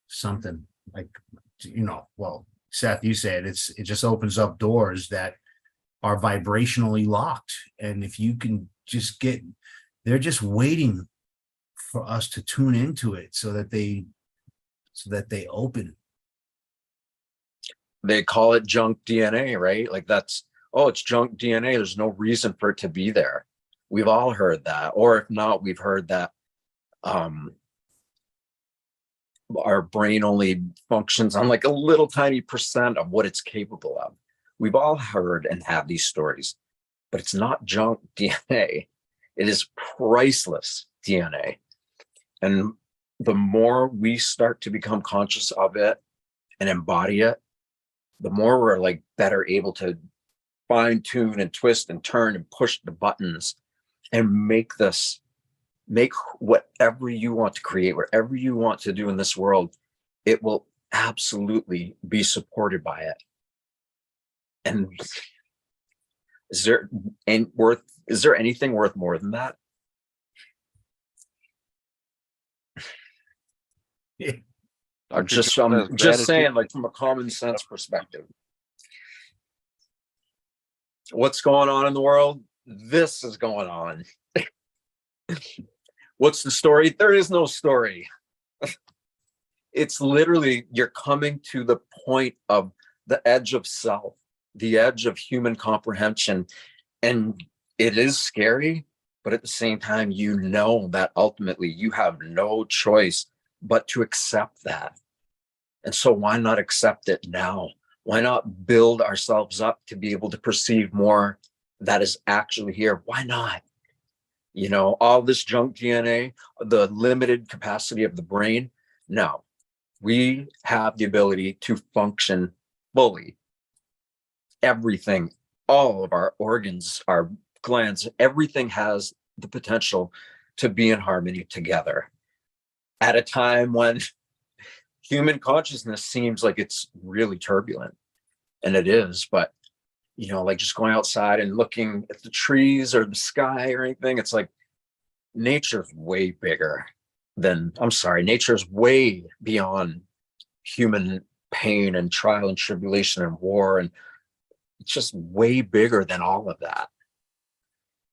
S3: something, like, well, Seth, you said it just opens up doors that are vibrationally locked. And if you can just they're just waiting for us to tune into it so that they open.
S2: They call it junk DNA, right? Like it's junk DNA. There's no reason for it to be there. We've all heard that. Or if not, we've heard that our brain only functions on like a little tiny percent of what it's capable of. We've all heard and have these stories, but it's not junk DNA. It is priceless DNA. And the more we start to become conscious of it and embody it, the more we're like better able to fine tune and twist and turn and push the buttons and make whatever you want to create, whatever you want to do in this world, it will absolutely be supported by it. And is there anything worth more than that? I'm just saying, like, from a common sense perspective, what's going on in the world? This is going on. What's the story? There is no story. It's literally, you're coming to the point of the edge of self, the edge of human comprehension. And it is scary, but at the same time, that ultimately you have no choice but to accept that. And so why not accept it now? Why not build ourselves up to be able to perceive more that is actually here? Why not? All this junk DNA, the limited capacity of the brain. No, we have the ability to function fully. Everything, all of our organs, our glands, everything has the potential to be in harmony together. at a time when human consciousness seems like it's really turbulent, and it is. But like just going outside and looking at the trees or the sky or anything, it's like nature's way bigger than, I'm sorry, nature's way beyond human pain and trial and tribulation and war, and it's just way bigger than all of that.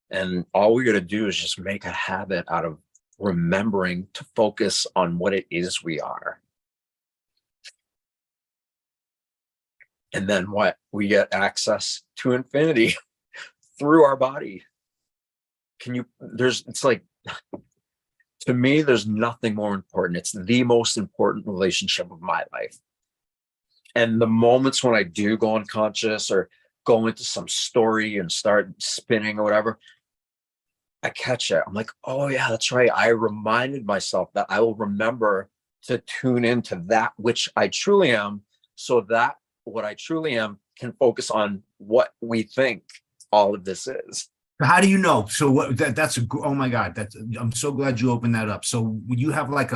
S2: And all we got to do is just make a habit out of remembering to focus on what it is we are. And then what? We get access to infinity through our body. It's like, to me, there's nothing more important. It's the most important relationship of my life. And the moments when I do go unconscious or go into some story and start spinning or whatever, I catch it. I'm like, oh yeah, that's right. I reminded myself that I will remember to tune into that which I truly am, so that what I truly am can focus on what we think all of this is.
S3: How do you know? So what oh my God, I'm so glad you opened that up. So would you have like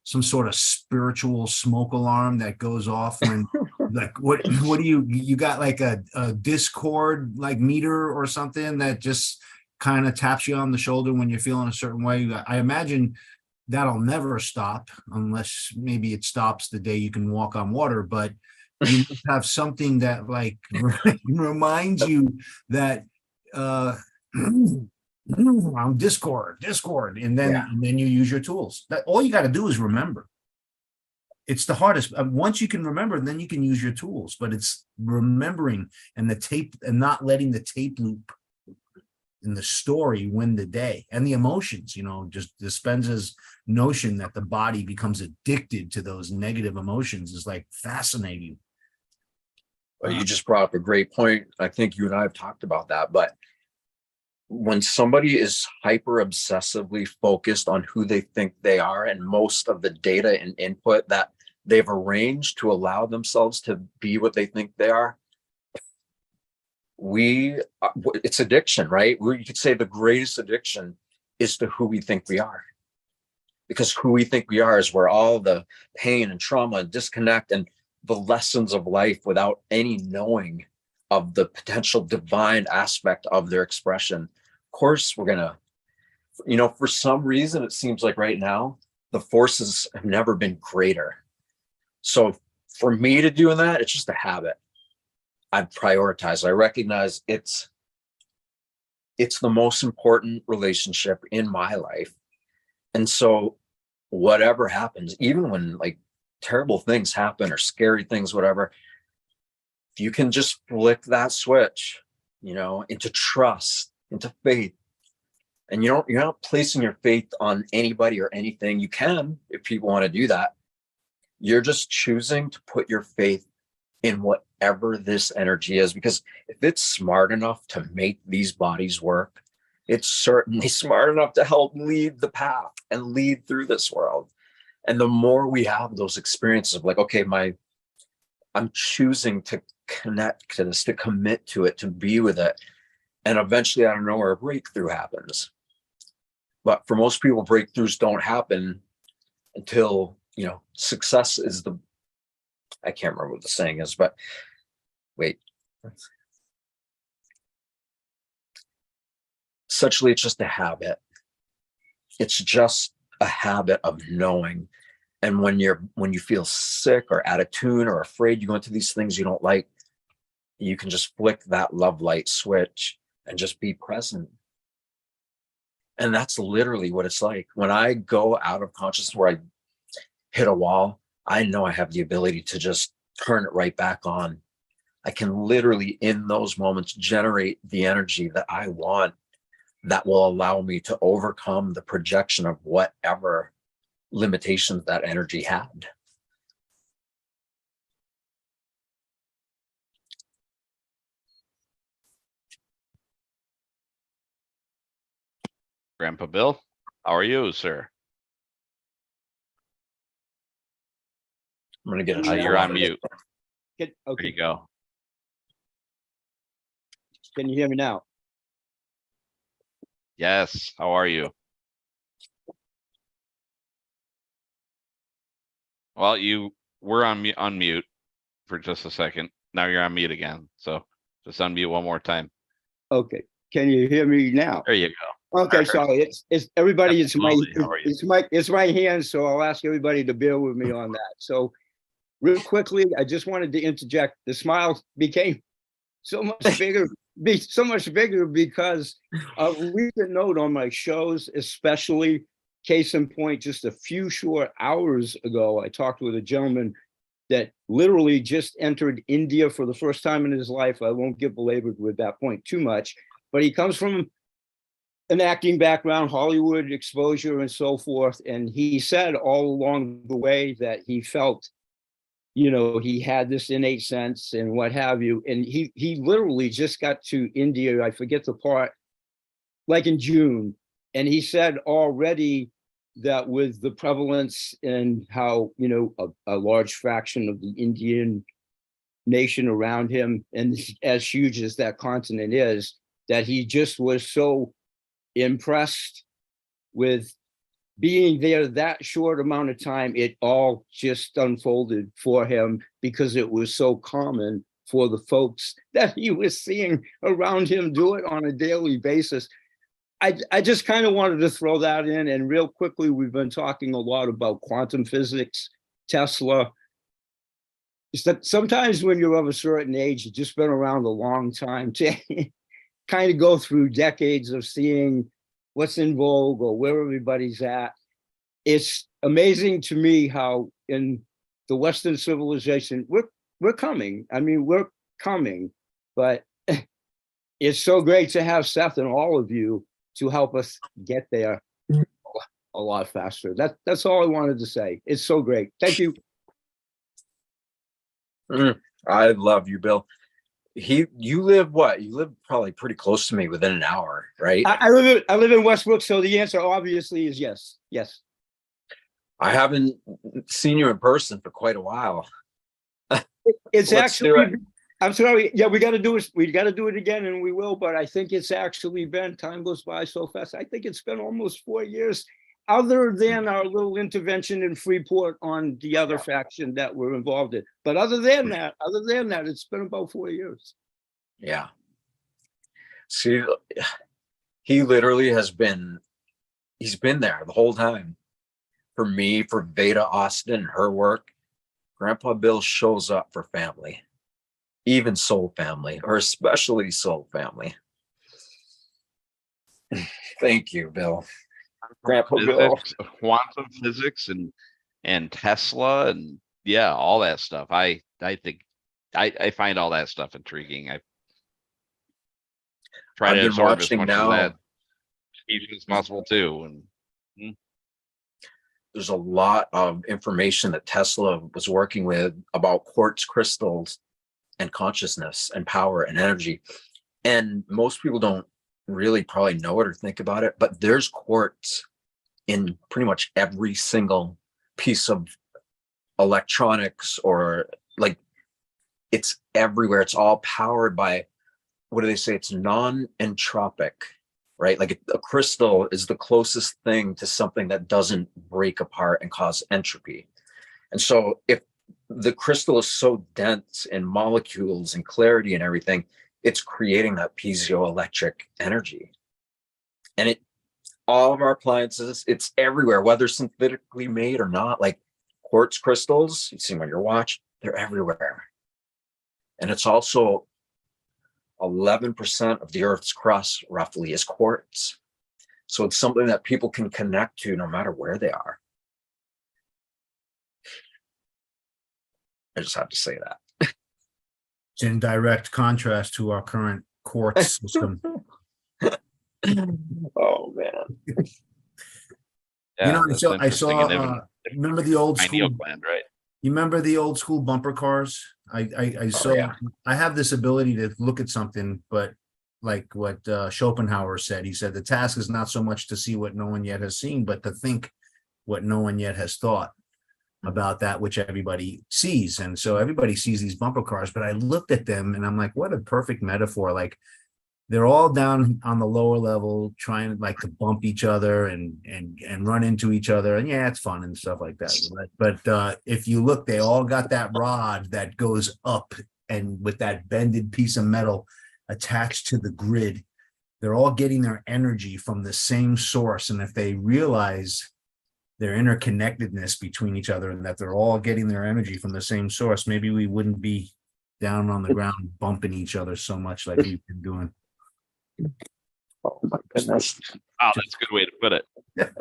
S3: some sort of spiritual smoke alarm that goes off when like what do you got, like a Discord like meter or something that just kind of taps you on the shoulder when you're feeling a certain way? I imagine that'll never stop unless maybe it stops the day you can walk on water, but you must have something that like reminds you that on Discord, and then you use your tools. That all you got to do is remember. It's the hardest. Once you can remember, then you can use your tools. But it's remembering and the tape, and not letting the tape loop in the story win the day, and the emotions. Just Dispenza's notion that the body becomes addicted to those negative emotions is like fascinating.
S2: Well, you just brought up a great point. I think you and I have talked about that, but when somebody is hyper obsessively focused on who they think they are, and most of the data and input that they've arranged to allow themselves to be what they think they are, it's addiction, right? You could say the greatest addiction is to who we think we are, because who we think we are is where all the pain and trauma and disconnect and the lessons of life, without any knowing of the potential divine aspect of their expression. Of course, we're gonna, for some reason, it seems like right now the forces have never been greater. So for me to doing that, it's just a habit. I prioritize. I recognize it's the most important relationship in my life. And so whatever happens, even when like terrible things happen or scary things, whatever, if you can just flick that switch, into trust, into faith, and you're not placing your faith on anybody or anything. You can, if people want to do that. You're just choosing to put your faith in whatever this energy is, because if it's smart enough to make these bodies work, it's certainly smart enough to help lead the path and lead through this world. And the more we have those experiences of like, okay, I'm choosing to connect to this, to commit to it, to be with it. And eventually, I don't know where a breakthrough happens. But for most people, breakthroughs don't happen until, success is I can't remember what the saying is, but wait. Essentially, it's just a habit. It's just a habit of knowing. And when you feel sick or out of tune or afraid, you go into these things you don't like, you can just flick that love light switch and just be present. And that's literally what it's like. When I go out of consciousness, where I hit a wall, I know I have the ability to just turn it right back on. I can literally, in those moments, generate the energy that I want, that will allow me to overcome the projection of whatever limitations that energy had.
S1: Grandpa Bill, how are you, sir?
S2: I'm going to get
S1: You're on mute.
S4: Okay.
S1: There you go.
S4: Can you hear me now?
S1: Yes. How are you? Well, you were on mute for just a second. Now you're on mute again. So just unmute one more time.
S4: Okay. Can you hear me now?
S1: There you go.
S4: Okay, sorry. It's everybody.
S1: Absolutely. How are you?
S4: It's my hand. So I'll ask everybody to bear with me on that. So real quickly, I just wanted to interject. The smile became so much bigger, because a recent note on my shows, especially case in point, just a few short hours ago, I talked with a gentleman that literally just entered India for the first time in his life. I won't get belabored with that point too much, but he comes from an acting background, Hollywood exposure and so forth. And he said all along the way that he felt, he had this innate sense and what have you. And he literally just got to India, I forget the part, like in June. And he said already that with the prevalence and how, a large fraction of the Indian nation around him, and as huge as that continent is, that he just was so impressed with being there that short amount of time. It all just unfolded for him because it was so common for the folks that he was seeing around him do it on a daily basis. I just kind of wanted to throw that in. And real quickly, we've been talking a lot about quantum physics, Tesla. It's that sometimes when you're of a certain age, you've just been around a long time to kind of go through decades of seeing what's in vogue or where everybody's at. It's amazing to me how in the Western civilization, we're coming. I mean, we're coming, but it's so great to have Seth and all of you to help us get there a lot faster. That's all I wanted to say. It's so great. Thank you.
S2: I love you, Bill. You live what? You live probably pretty close to me, within an hour, right?
S4: I live in Westbrook, so the answer obviously is yes. Yes.
S2: I haven't seen you in person for quite a while.
S4: It's
S2: Let's
S4: actually,
S2: do it.
S4: I'm sorry. Yeah, we got to do it. We got to do it again, and we will. But I think it's actually been, time goes by so fast. I think it's been almost 4 years, other than our little intervention in Freeport on the other faction that we're involved in. But other than that, it's been about 4 years.
S2: Yeah. See, he literally he's been there the whole time. For me, for Veda Austin, her work, Grandpa Bill shows up for family, even soul family, or especially soul family. Thank you, Bill. Grandpa Bill.
S1: Quantum physics and Tesla and all that stuff. I think I find all that stuff intriguing. I try to absorb as much of that as possible too. And
S2: there's a lot of information that Tesla was working with about quartz crystals and consciousness and power and energy. And most people don't really probably know it or think about it, but there's quartz in pretty much every single piece of electronics, or like, it's everywhere. It's all powered by, what do they say? It's non-entropic, right? Like a crystal is the closest thing to something that doesn't break apart and cause entropy. And so if the crystal is so dense in molecules and clarity and everything, it's creating that piezoelectric energy. And all of our appliances, it's everywhere, whether synthetically made or not. Like quartz crystals, you see them on your watch, they're everywhere. And it's also 11% of the Earth's crust roughly is quartz. So it's something that people can connect to no matter where they are. I just have to say that.
S3: It's in direct contrast to our current quartz system.
S2: Oh man.
S3: I saw remember the old school
S1: gland, right?
S3: You remember the old school bumper cars? I saw.
S2: Yeah.
S3: I have this ability to look at something, but like what Schopenhauer said, he said the task is not so much to see what no one yet has seen, but to think what no one yet has thought about that which everybody sees. And so everybody sees these bumper cars, but I looked at them and I'm like, what a perfect metaphor. Like they're all down on the lower level trying like to bump each other and run into each other. And yeah, it's fun and stuff like that. But if you look, they all got that rod that goes up, and with that bended piece of metal attached to the grid, they're all getting their energy from the same source. And if they realize their interconnectedness between each other and that they're all getting their energy from the same source, maybe we wouldn't be down on the ground bumping each other so much like we've been doing.
S2: Oh my goodness.
S1: Oh, that's a good way to put it.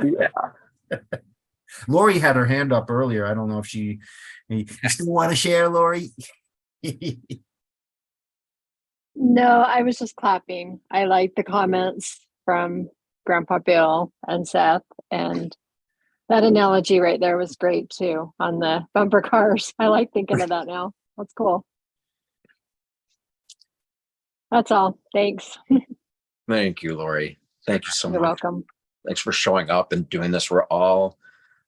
S2: Yeah.
S3: Lori had her hand up earlier. I don't know if you still want to share, Lori?
S5: No, I was just clapping. I like the comments from Grandpa Bill and Seth, and that analogy right there was great too on the bumper cars. I like thinking of that now. That's cool. That's all. Thanks.
S2: Thank you, Lori. Thank you so
S5: You're
S2: much.
S5: welcome.
S2: Thanks for showing up and doing this. We're all,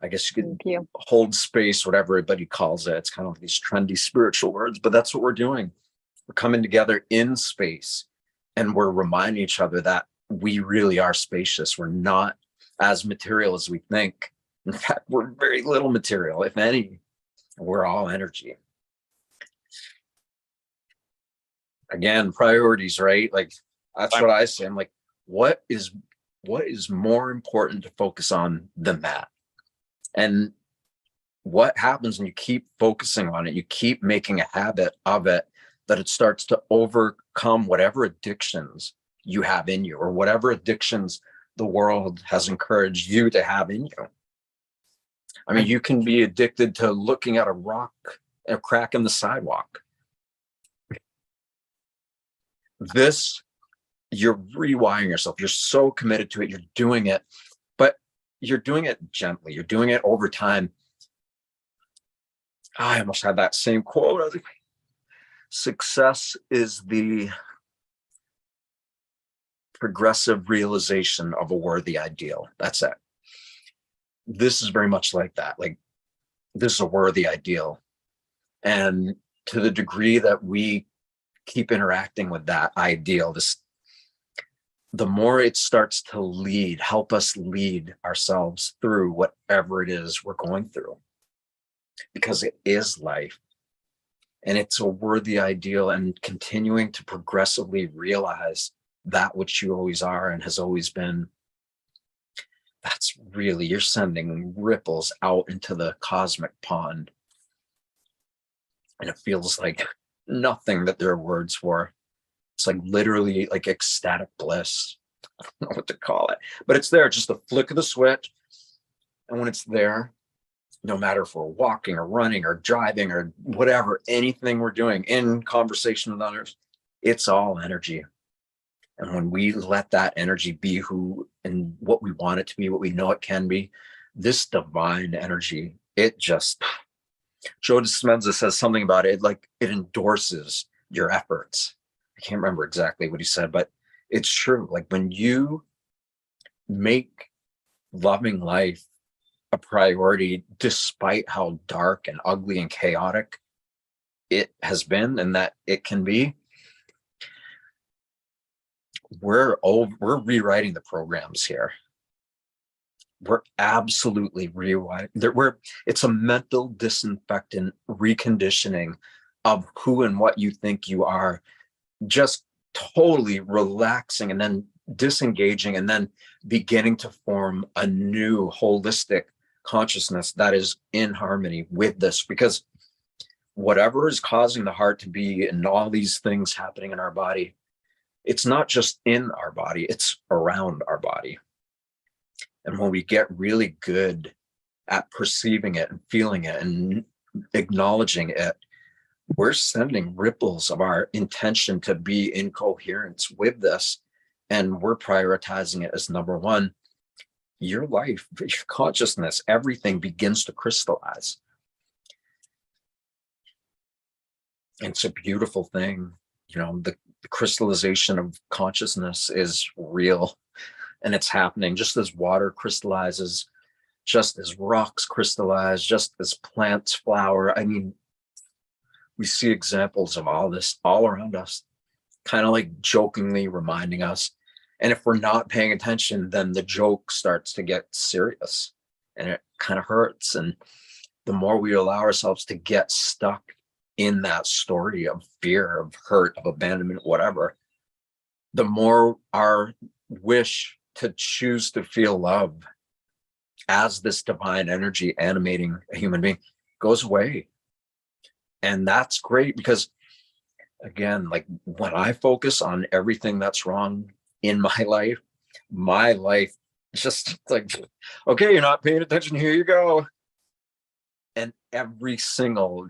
S2: I guess you could
S5: Thank you.
S2: hold space, whatever everybody calls it. It's kind of like these trendy spiritual words, but that's what we're doing. We're coming together in space, and we're reminding each other that we really are spacious. We're not as material as we think. In fact, we're very little material, if any. We're all energy. Again, priorities, right? Like that's what I say. I'm like, what is more important to focus on than that? And what happens when you keep focusing on it, you keep making a habit of it, that it starts to overcome whatever addictions you have in you, or whatever addictions the world has encouraged you to have in you. I mean, you can be addicted to looking at a crack in the sidewalk. This, you're rewiring yourself. You're so committed to it. You're doing it, but you're doing it gently. You're doing it over time. I almost had that same quote. I was like, success is the progressive realization of a worthy ideal. That's it. This is very much like that. Like, this is a worthy ideal. And to the degree that we keep interacting with that ideal, the more it starts to help us lead ourselves through whatever it is we're going through. Because it is life. And it's a worthy ideal, and continuing to progressively realize that which you always are and has always been. That's really, you're sending ripples out into the cosmic pond. And it feels like nothing that there are words for. It's like literally like ecstatic bliss. I don't know what to call it, but it's there, just a flick of the switch. And when it's there, no matter if we're walking or running or driving or whatever, anything we're doing in conversation with others, it's all energy. And when we let that energy be who and what we want it to be, what we know it can be, this divine energy, it just, Joe Dispenza says something about it, like it endorses your efforts. I can't remember exactly what he said, but it's true. Like when you make loving life a priority, despite how dark and ugly and chaotic it has been and that it can be, we're rewriting the programs here. We're absolutely rewriting. It's a mental disinfectant reconditioning of who and what you think you are, just totally relaxing and then disengaging and then beginning to form a new holistic consciousness that is in harmony with this. Because whatever is causing the heart to beat and all these things happening in our body, it's not just in our body, it's around our body. And when we get really good at perceiving it and feeling it and acknowledging it, we're sending ripples of our intention to be in coherence with this. And we're prioritizing it as number one. Your life, your consciousness, everything begins to crystallize. It's a beautiful thing. You know, the crystallization of consciousness is real, and it's happening just as water crystallizes, just as rocks crystallize, just as plants flower. I mean, we see examples of all this all around us. kind of like jokingly reminding us. And if we're not paying attention, then the joke starts to get serious and it kind of hurts. And the more we allow ourselves to get stuck in that story of fear, of hurt, of abandonment, whatever, the more our wish to choose to feel love as this divine energy animating a human being goes away. And that's great because, again, like when I focus on everything that's wrong in my life is just like, okay, you're not paying attention, here you go. And every single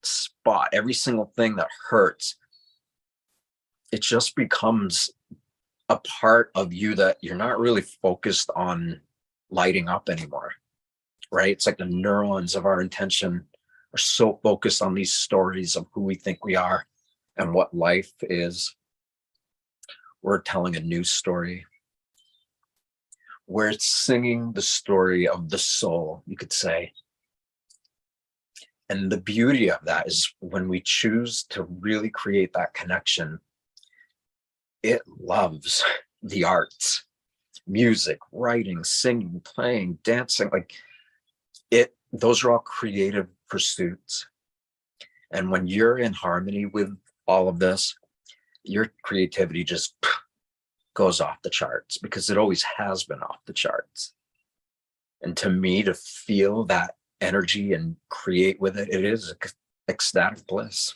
S2: spot, every single thing that hurts, it just becomes a part of you that you're not really focused on lighting up anymore, right? It's like the neurons of our intention are so focused on these stories of who we think we are and what life is. We're telling a new story. We're singing the story of the soul, you could say. And the beauty of that is when we choose to really create that connection, it loves the arts, music, writing, singing, playing, dancing, like it, those are all creative pursuits. And when you're in harmony with all of this, your creativity just goes off the charts, because it always has been off the charts. And to me, to feel that energy and create with it, it is ecstatic bliss.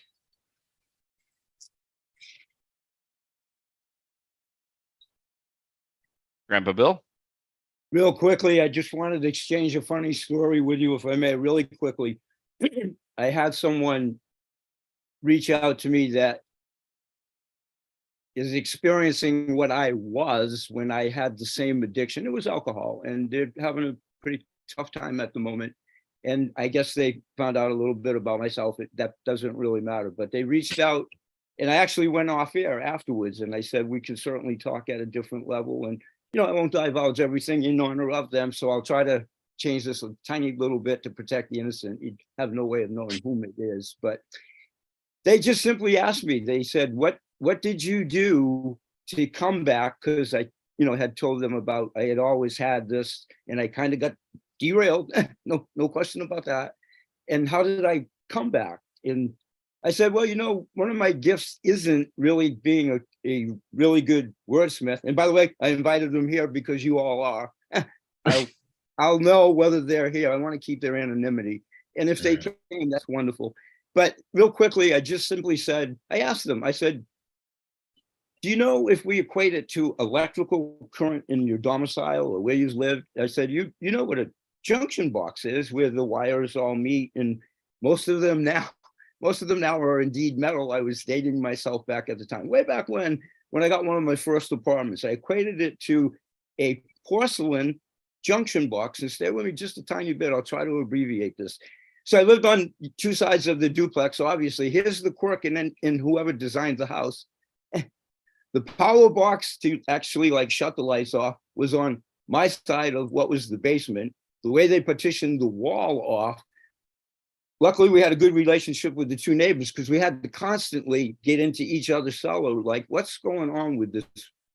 S1: Grandpa Bill?
S4: Real quickly, I just wanted to exchange a funny story with you, if I may, really quickly. I had someone reach out to me that is experiencing what I was when I had the same addiction. It was alcohol, and they're having a pretty tough time at the moment. And I guess they found out a little bit about myself. That doesn't really matter, but they reached out, and I actually went off air afterwards, and I said, we can certainly talk at a different level. And, you know, I won't divulge everything in honor of them, so I'll try to change this a tiny little bit to protect the innocent. You have no way of knowing whom it is, but they just simply asked me, they said, what did you do to come back? Because I, you know, had told them about, I had always had this, and I kind of got derailed. No question about that. And how did I come back? And I said, well, you know, one of my gifts isn't really being a really good wordsmith. And by the way, I invited them here because you all are. I'll know whether they're here. I want to keep their anonymity. And if they came, that's wonderful. But real quickly, I just simply said, I asked them, I said, do you know if we equate it to electrical current in your domicile or where you live? I said, you know what a junction box is, where the wires all meet, and most of them now are indeed metal. I was dating myself back at the time, way back when I got one of my first apartments. I equated it to a porcelain junction box, and stay with me just a tiny bit. I'll try to abbreviate this. So I lived on two sides of the duplex. Obviously, here's the quirk, and then in whoever designed the house, the power box to actually like shut the lights off was on my side of what was the basement. The way they partitioned the wall off, luckily we had a good relationship with the two neighbors, because we had to constantly get into each other's cellar, like, what's going on with this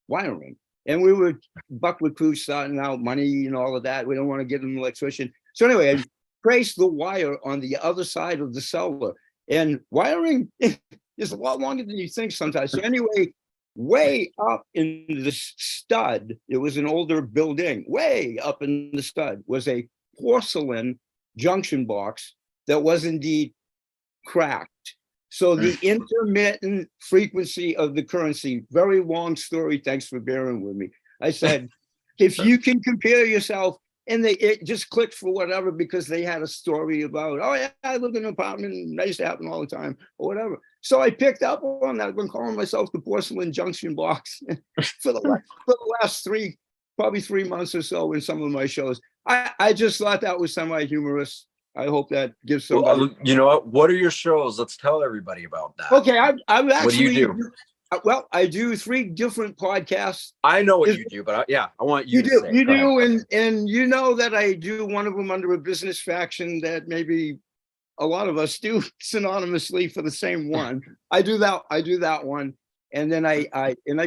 S4: wiring? And we were buck with crews starting out money and all of that. We don't want to get an electrician. So anyway, I traced the wire on the other side of the cellar, and wiring is a lot longer than you think sometimes. So anyway, way up in the stud, it was an older building, way up in the stud was a porcelain junction box that was indeed cracked. So the intermittent frequency of the currency, very long story, thanks for bearing with me. I said, if you can compare yourself, and it just clicked for whatever, because they had a story about, oh yeah, I lived in an apartment and that used to happen all the time, or whatever. So I picked up on that. I've been calling myself the porcelain junction box for the last probably 3 months or so in some of my shows. I just thought that was semi-humorous. I hope that gives somebody.
S2: Well, you know what are your shows? Let's tell everybody about that.
S4: Okay, I'm actually.
S2: What do you do?
S4: Well, I do 3 different podcasts.
S2: I know what you do, but I want you to say.
S4: You do, and you know that I do one of them under a business faction that maybe a lot of us do synonymously for the same one. I do that one. And then I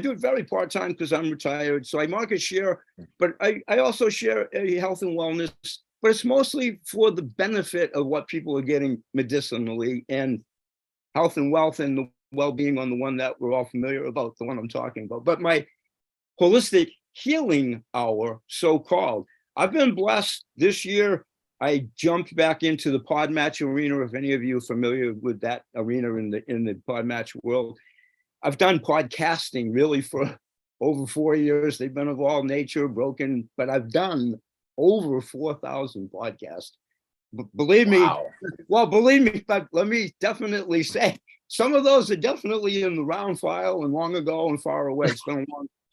S4: do it very part-time because I'm retired. So I market share, but I also share health and wellness, but it's mostly for the benefit of what people are getting medicinally, and health and wealth and the well-being on the one that we're all familiar about, the one I'm talking about. But my holistic healing hour, so-called, I've been blessed this year. I jumped back into the pod match arena. If any of you are familiar with that arena in the pod match world, I've done podcasting really for over 4 years. They've been of all nature, broken, but I've done over 4,000 podcasts. Believe me,
S2: Wow.
S4: well, believe me, but let me definitely say, some of those are definitely in the round file and long ago and far away. It's been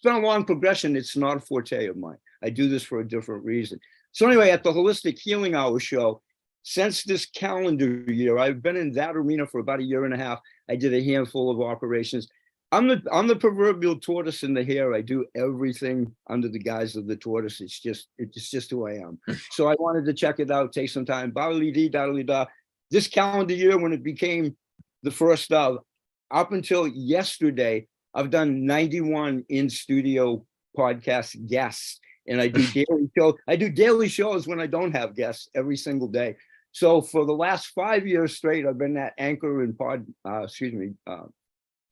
S4: a long progression. It's not a forte of mine. I do this for a different reason. So anyway, at the Holistic Healing Hour show, since this calendar year, I've been in that arena for about 1.5 years. I did a handful of operations. I'm the proverbial tortoise in the hair. I do everything under the guise of the tortoise. It's just who I am. So I wanted to check it out, take some time. Bodily, this calendar year, when it became the first of, up until yesterday, I've done 91 in-studio podcast guests, and I do daily shows. I do daily shows when I don't have guests every single day. So for the last 5 years straight, I've been at Anchor and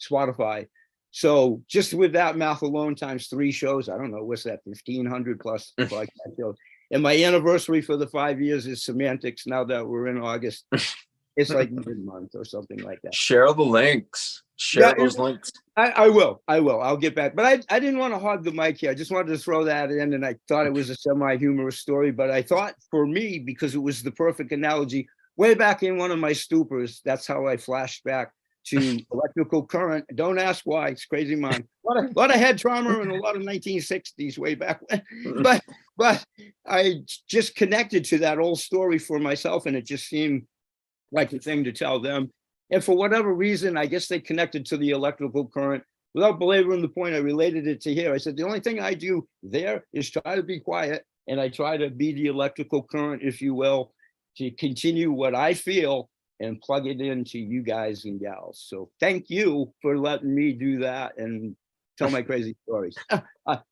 S4: Spotify. So just with that math alone, times 3 shows, I don't know, what's that, 1,500 plus podcast shows. And my anniversary for the 5 years is semantics. Now that we're in August, it's like mid-month or something like that.
S2: Share the links. Share those links.
S4: I will. I'll get back. But I didn't want to hog the mic here. I just wanted to throw that in, and I thought it was a semi-humorous story. But I thought for me, because it was the perfect analogy, way back in one of my stupors, that's how I flashed back to electrical current. Don't ask why. It's crazy mind. A lot of head trauma and a lot of 1960s way back when. But I just connected to that old story for myself, and it just seemed like a thing to tell them. And for whatever reason, I guess they connected to the electrical current. Without belaboring the point, I related it to here. I said, the only thing I do there is try to be quiet, and I try to be the electrical current, if you will, to continue what I feel and plug it into you guys and gals. So thank you for letting me do that and tell my crazy stories.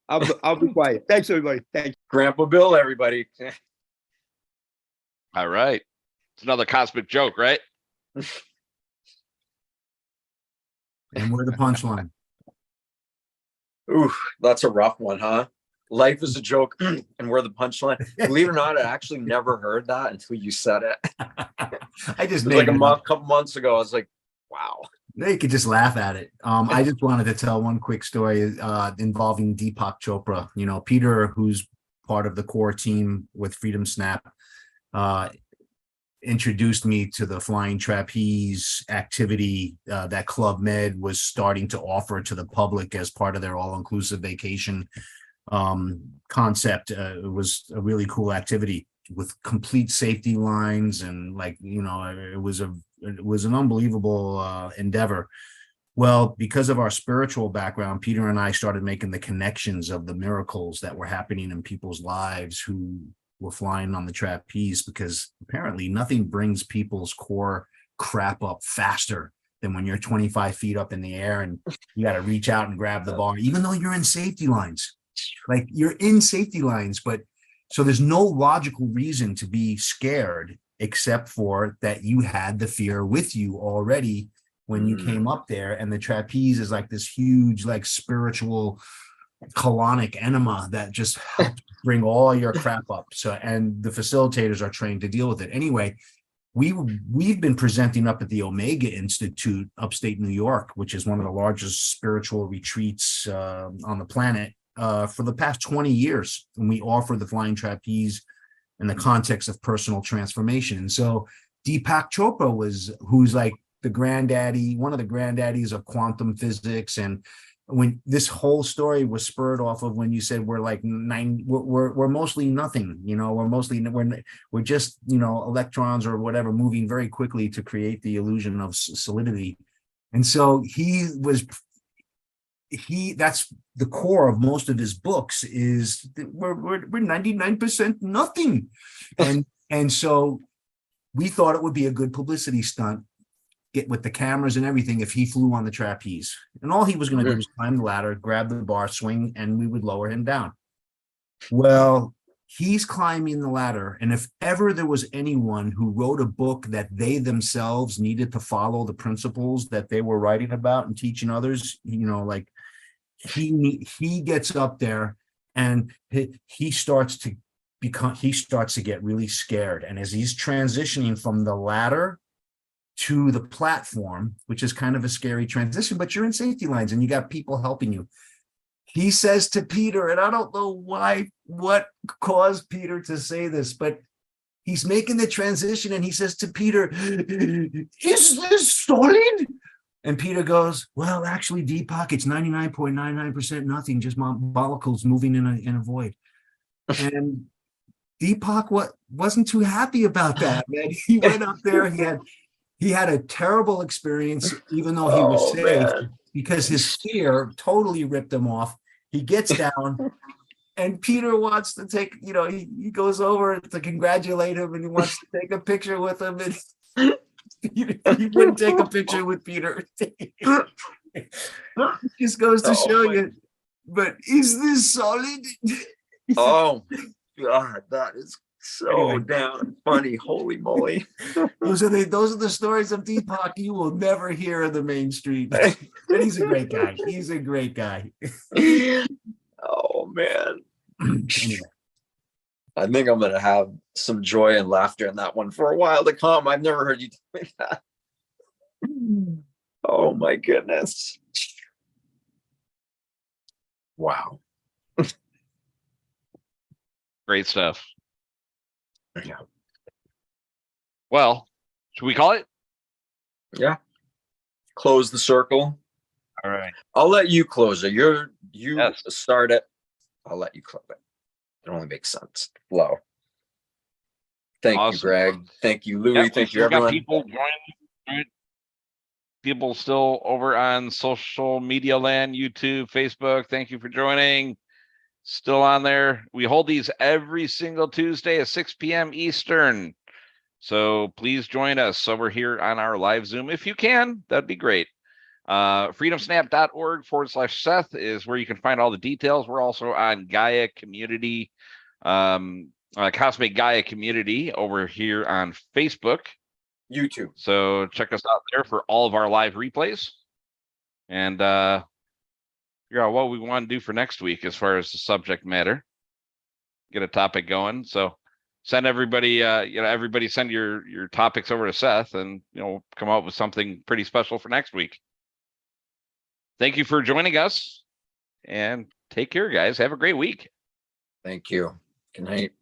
S4: I'll be quiet. Thanks, everybody. Thank you.
S2: Grandpa Bill, everybody.
S1: All right. It's another cosmic joke, right?
S3: And we're the punchline.
S2: Ooh, that's a rough one, huh? Life is a joke and we're the punchline. Believe it or not, I actually never heard that until you said it.
S3: I just
S2: It was
S3: made
S2: like
S3: it up.
S2: couple months ago. I was like, wow.
S3: They could just laugh at it. I just wanted to tell one quick story involving Deepak Chopra. You know, Peter, who's part of the core team with Freedom Snap, introduced me to the flying trapeze activity that Club Med was starting to offer to the public as part of their all-inclusive vacation concept. It was a really cool activity with complete safety lines, and it was an unbelievable endeavor. Well, because of our spiritual background, Peter and I started making the connections of the miracles that were happening in people's lives who were flying on the trapeze, because apparently nothing brings people's core crap up faster than when you're 25 feet up in the air and you got to reach out and grab the bar, even though you're in safety lines. Like, you're in safety lines, but so there's no logical reason to be scared except for that you had the fear with you already when you came up there. And the trapeze is like this huge, like, spiritual colonic enema that just helps bring all your crap up. So, and the facilitators are trained to deal with it. Anyway, we've been presenting up at the Omega Institute, upstate New York, which is one of the largest spiritual retreats on the planet, for the past 20 years. And we offer the flying trapeze in the context of personal transformation. And so Deepak Chopra who's like the granddaddy, one of the granddaddies of quantum physics. And when this whole story was spurred off of when you said we're mostly nothing, we're just, electrons or whatever moving very quickly to create the illusion of solidity. And so that's the core of most of his books, is we're 99% nothing. And so we thought it would be a good publicity stunt get with the cameras and everything if he flew on the trapeze. And all he was going to do
S2: Mhm.
S3: was climb the ladder, grab the bar, swing, and we would lower him down. Well, he's climbing the ladder. And if ever there was anyone who wrote a book that they themselves needed to follow the principles that they were writing about and teaching others, you know, like he gets up there and he starts to get really scared. And as he's transitioning from the ladder to the platform, which is kind of a scary transition, but you're in safety lines and you got people helping you. He says to Peter, and I don't know what caused Peter to say this, but he's making the transition and he says to Peter, is this solid? And Peter goes, well, actually, Deepak, it's 99.99% nothing, just molecules moving in a void. And Deepak wasn't too happy about that, man. He went up there, he had a terrible experience, even though he was safe, because his fear totally ripped him off. He gets down, and Peter wants to take, you know, he goes over to congratulate him, and he wants to take a picture with him, and he wouldn't take a picture with Peter. It just goes to show you. But is this solid?
S2: Oh God, that is so
S3: Anyway.
S2: damn funny. Holy moly.
S3: Those are the stories of Deepak you will never hear in the main street. But he's a great guy. He's a great guy.
S2: Oh man.
S3: Anyway.
S2: I think I'm gonna have some joy and laughter in that one for a while to come. I've never heard you tell me that. Oh my goodness. Wow.
S1: Great stuff.
S2: Yeah.
S1: Well, should we call it?
S2: Yeah. Close the circle.
S1: All right.
S2: I'll let you close it. You
S1: Yes.
S2: start it. I'll let you close it. It only makes sense. Flow. Thank you,
S1: Awesome.
S2: Greg. Thank you, Louie.
S1: Yep, we
S2: Thank you,
S1: still got
S2: everyone.
S1: people joining. People still over on social media land, YouTube, Facebook. Thank you for joining. Still on there. We hold these every single Tuesday at 6 p.m. Eastern. So please join us over here on our live Zoom. If you can, that'd be great. freedomsnap.org/Seth is where you can find all the details. We're also on Gaia Community, Cosmic Gaia Community over here on Facebook.
S2: YouTube.
S1: So check us out there for all of our live replays. And figure out what we want to do for next week as far as the subject matter. Get a topic going. So send everybody, everybody send your topics over to Seth, and come up with something pretty special for next week. Thank you for joining us, and take care, guys. Have a great week.
S2: Thank you. Good night.